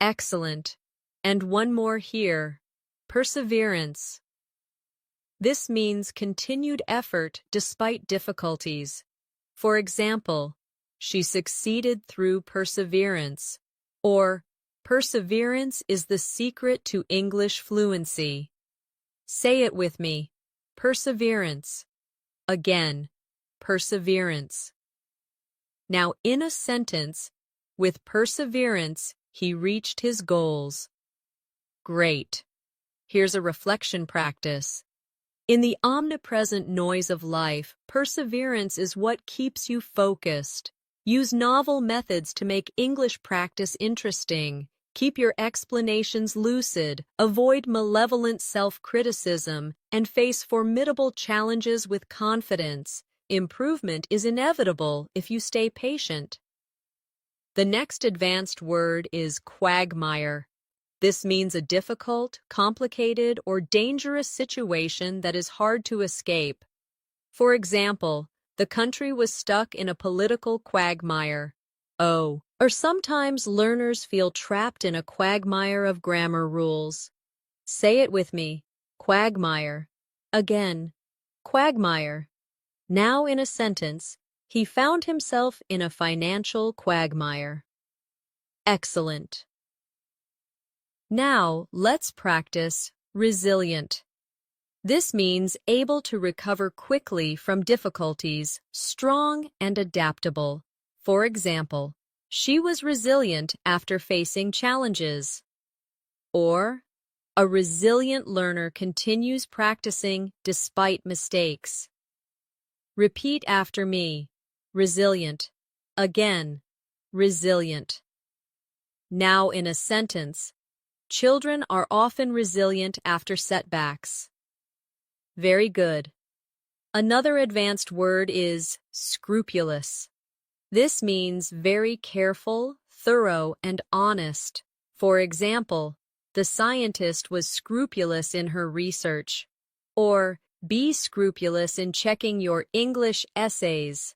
Excellent. And one more here. Perseverance. This means continued effort despite difficulties. For example, she succeeded through perseverance, or perseverance is the secret to English fluency. Say it with me. Perseverance. Again, perseverance. Now in a sentence, with perseverance, he reached his goals. Great. Here's a reflection practice. In the omnipresent noise of life, perseverance is what keeps you focused. Use novel methods to make English practice interesting. Keep your explanations lucid, avoid malevolent self-criticism, and face formidable challenges with confidence. Improvement is inevitable if you stay patient. The next advanced word is quagmire. This means a difficult, complicated, or dangerous situation that is hard to escape. For example, the country was stuck in a political quagmire. Or sometimes learners feel trapped in a quagmire of grammar rules. Say it with me. Quagmire. Again, quagmire. Now in a sentence, he found himself in a financial quagmire. Excellent. Now, let's practice resilient. This means able to recover quickly from difficulties, strong and adaptable. For example, she was resilient after facing challenges. Or, a resilient learner continues practicing despite mistakes. Repeat after me. Resilient. Again, resilient. Now in a sentence, children are often resilient after setbacks. Very good. Another advanced word is scrupulous. This means very careful, thorough, and honest. For example, the scientist was scrupulous in her research. Or, be scrupulous in checking your English essays.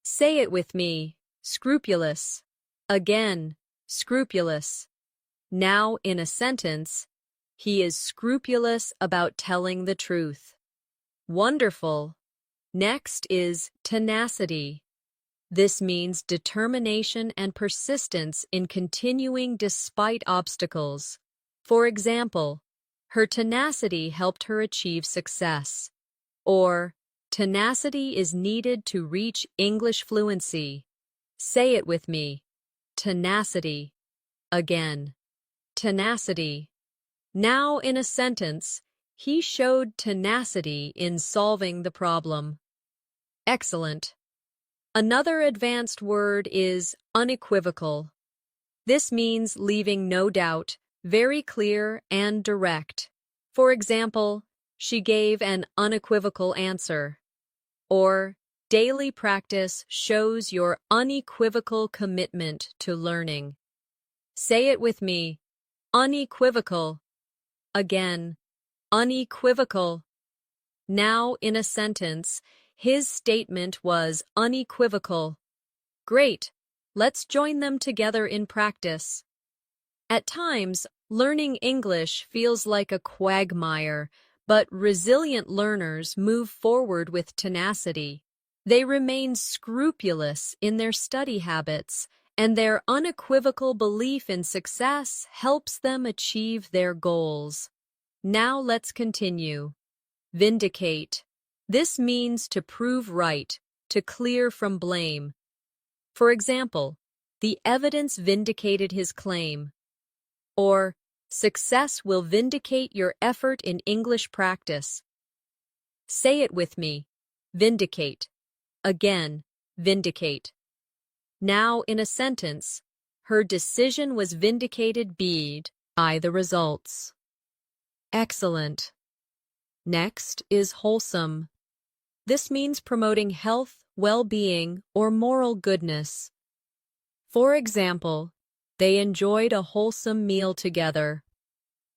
Say it with me. Scrupulous. Again, scrupulous. Now in a sentence, he is scrupulous about telling the truth. Wonderful. Next is tenacity. This means determination and persistence in continuing despite obstacles. For example, her tenacity helped her achieve success. Or, tenacity is needed to reach English fluency. Say it with me. Tenacity. Again, tenacity. Now in a sentence, he showed tenacity in solving the problem. Excellent. Another advanced word is unequivocal. This means leaving no doubt, very clear and direct. For example, she gave an unequivocal answer. Or, daily practice shows your unequivocal commitment to learning. Say it with me. Unequivocal. Again, unequivocal. Now in a sentence, his statement was unequivocal. Great. Let's join them together in practice. At times, learning English feels like a quagmire, but resilient learners move forward with tenacity. They remain scrupulous in their study habits, and their unequivocal belief in success helps them achieve their goals. Now let's continue. Vindicate. This means to prove right, to clear from blame. For example, the evidence vindicated his claim. Or, success will vindicate your effort in English practice. Say it with me. Vindicate. Again, vindicate. Now in a sentence, her decision was vindicated by the results. Excellent. Next is wholesome. This means promoting health, well-being, or moral goodness. For example, they enjoyed a wholesome meal together.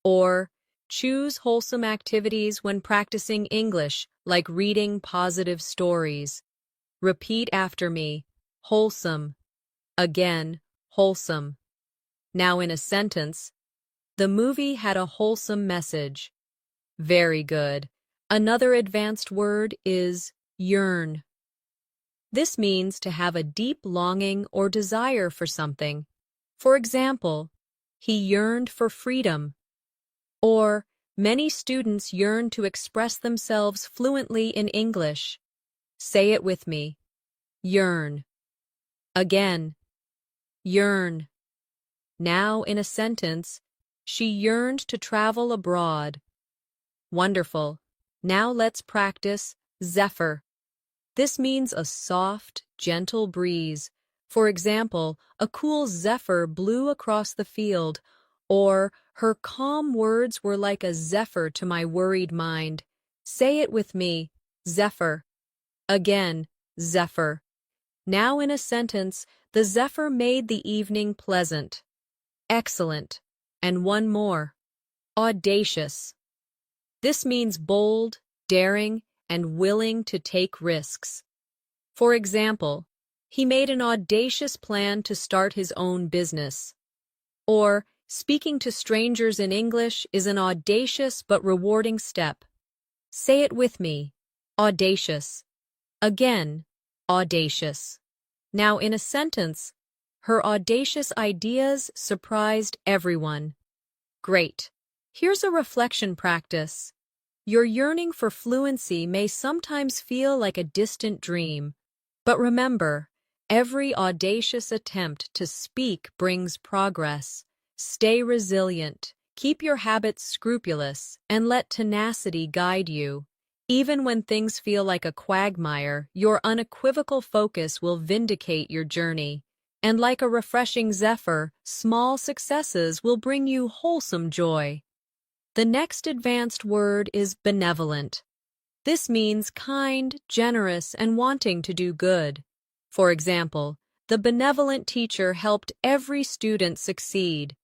Or, choose wholesome activities when practicing English, like reading positive stories. Repeat after me. Wholesome. Again, wholesome. Now in a sentence, the movie had a wholesome message. Very good. Another advanced word is yearn. This means to have a deep longing or desire for something. For example, he yearned for freedom. Or, many students yearn to express themselves fluently in English. Say it with me. Yearn. Again. Yearn. Now in a sentence, she yearned to travel abroad. Wonderful. Now let's practice zephyr. This means a soft, gentle breeze. For example, a cool zephyr blew across the field, or her calm words were like a zephyr to my worried mind. Say it with me, zephyr. Again, zephyr. Now in a sentence, the zephyr made the evening pleasant. Excellent. And one more. Audacious. This means bold, daring, and willing to take risks. For example, he made an audacious plan to start his own business. Or, speaking to strangers in English is an audacious but rewarding step. Say it with me. Audacious. Again, audacious. Now in a sentence, her audacious ideas surprised everyone. Great. Here's a reflection practice. Your yearning for fluency may sometimes feel like a distant dream, but remember, every audacious attempt to speak brings progress. Stay resilient, keep your habits scrupulous, and let tenacity guide you. Even when things feel like a quagmire, your unequivocal focus will vindicate your journey. And like a refreshing zephyr, small successes will bring you wholesome joy. The next advanced word is benevolent. This means kind, generous, and wanting to do good. For example, the benevolent teacher helped every student succeed.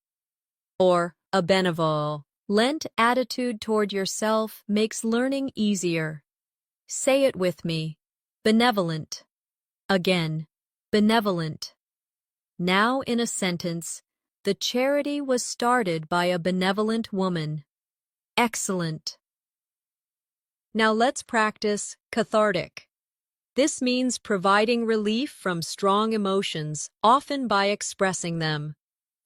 Or, a benevolent attitude toward yourself makes learning easier. Say it with me. Benevolent. Again, benevolent. Now in a sentence, the charity was started by a benevolent woman. Excellent. Now let's practice cathartic. This means providing relief from strong emotions, often by expressing them.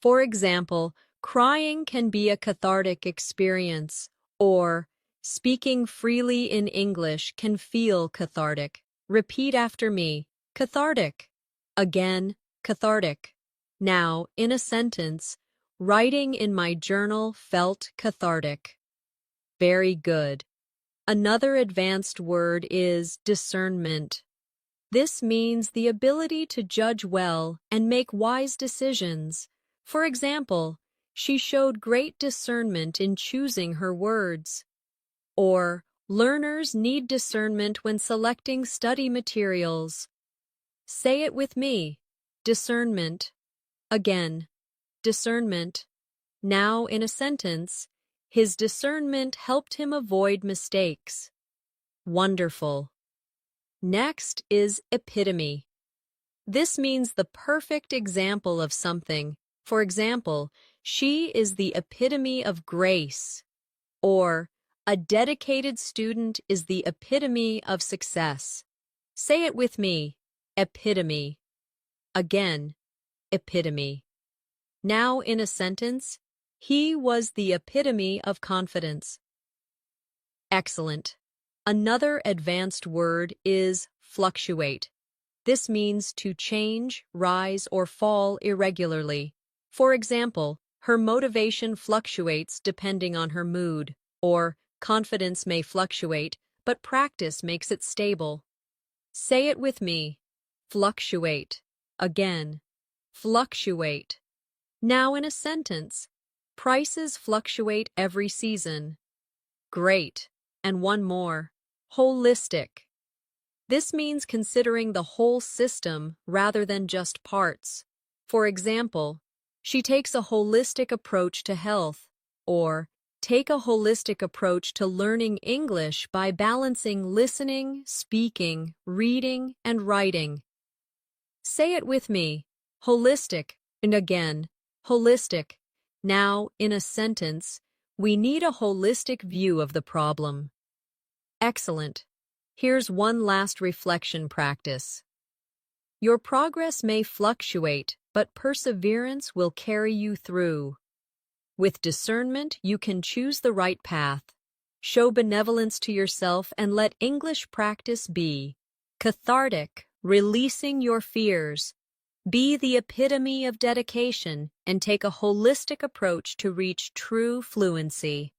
For example, crying can be a cathartic experience, or speaking freely in English can feel cathartic. Repeat after me. Cathartic. Again, cathartic. Now, in a sentence, writing in my journal felt cathartic. Very good. Another advanced word is discernment. This means the ability to judge well and make wise decisions. For example, she showed great discernment in choosing her words. Or, learners need discernment when selecting study materials. Say it with me. Discernment. Again, discernment. Now in a sentence, his discernment helped him avoid mistakes. Wonderful. Next is epitome. This means the perfect example of something. For example, she is the epitome of grace. Or, a dedicated student is the epitome of success. Say it with me. Epitome. Again, epitome. Now in a sentence, he was the epitome of confidence. Excellent. Another advanced word is fluctuate. This means to change, rise, or fall irregularly. For example, her motivation fluctuates depending on her mood, or confidence may fluctuate, but practice makes it stable. Say it with me. Fluctuate. Again, fluctuate. Now in a sentence, prices fluctuate every season. Great. And one more. Holistic. This means considering the whole system rather than just parts. For example, she takes a holistic approach to health, or take a holistic approach to learning English by balancing listening, speaking, reading, and writing. Say it with me. Holistic, and again, holistic. Now, in a sentence, we need a holistic view of the problem. Excellent. Here's one last reflection practice. Your progress may fluctuate, but perseverance will carry you through. With discernment, you can choose the right path. Show benevolence to yourself and let English practice be cathartic, releasing your fears. Be the epitome of dedication and take a holistic approach to reach true fluency.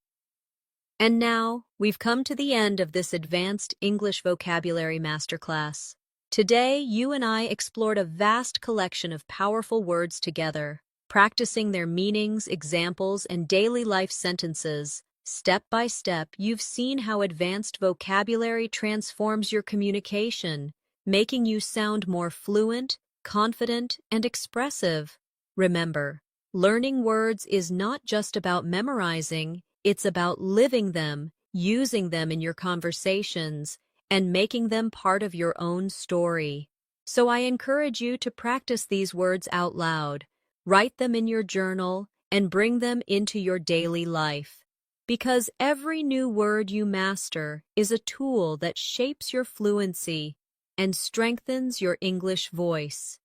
And now, we've come to the end of this advanced English vocabulary masterclass. Today, you and I explored a vast collection of powerful words together, practicing their meanings, examples, and daily life sentences. Step by step, you've seen how advanced vocabulary transforms your communication, making you sound more fluent, confident, and expressive. Remember, learning words is not just about memorizing, it's about living them, using them in your conversations, and making them part of your own story. So I encourage you to practice these words out loud, write them in your journal, and bring them into your daily life. Because every new word you master is a tool that shapes your fluency and strengthens your English voice.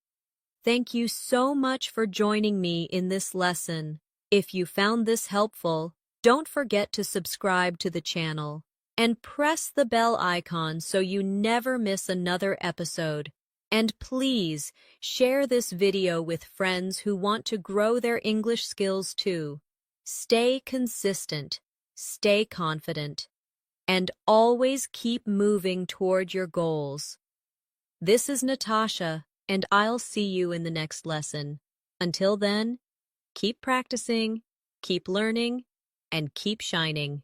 Thank you so much for joining me in this lesson. If you found this helpful, don't forget to subscribe to the channel and press the bell icon so you never miss another episode. And please share this video with friends who want to grow their English skills too. Stay consistent, stay confident, and always keep moving toward your goals. This is Natasha, and I'll see you in the next lesson. Until then, keep practicing, keep learning, and keep shining.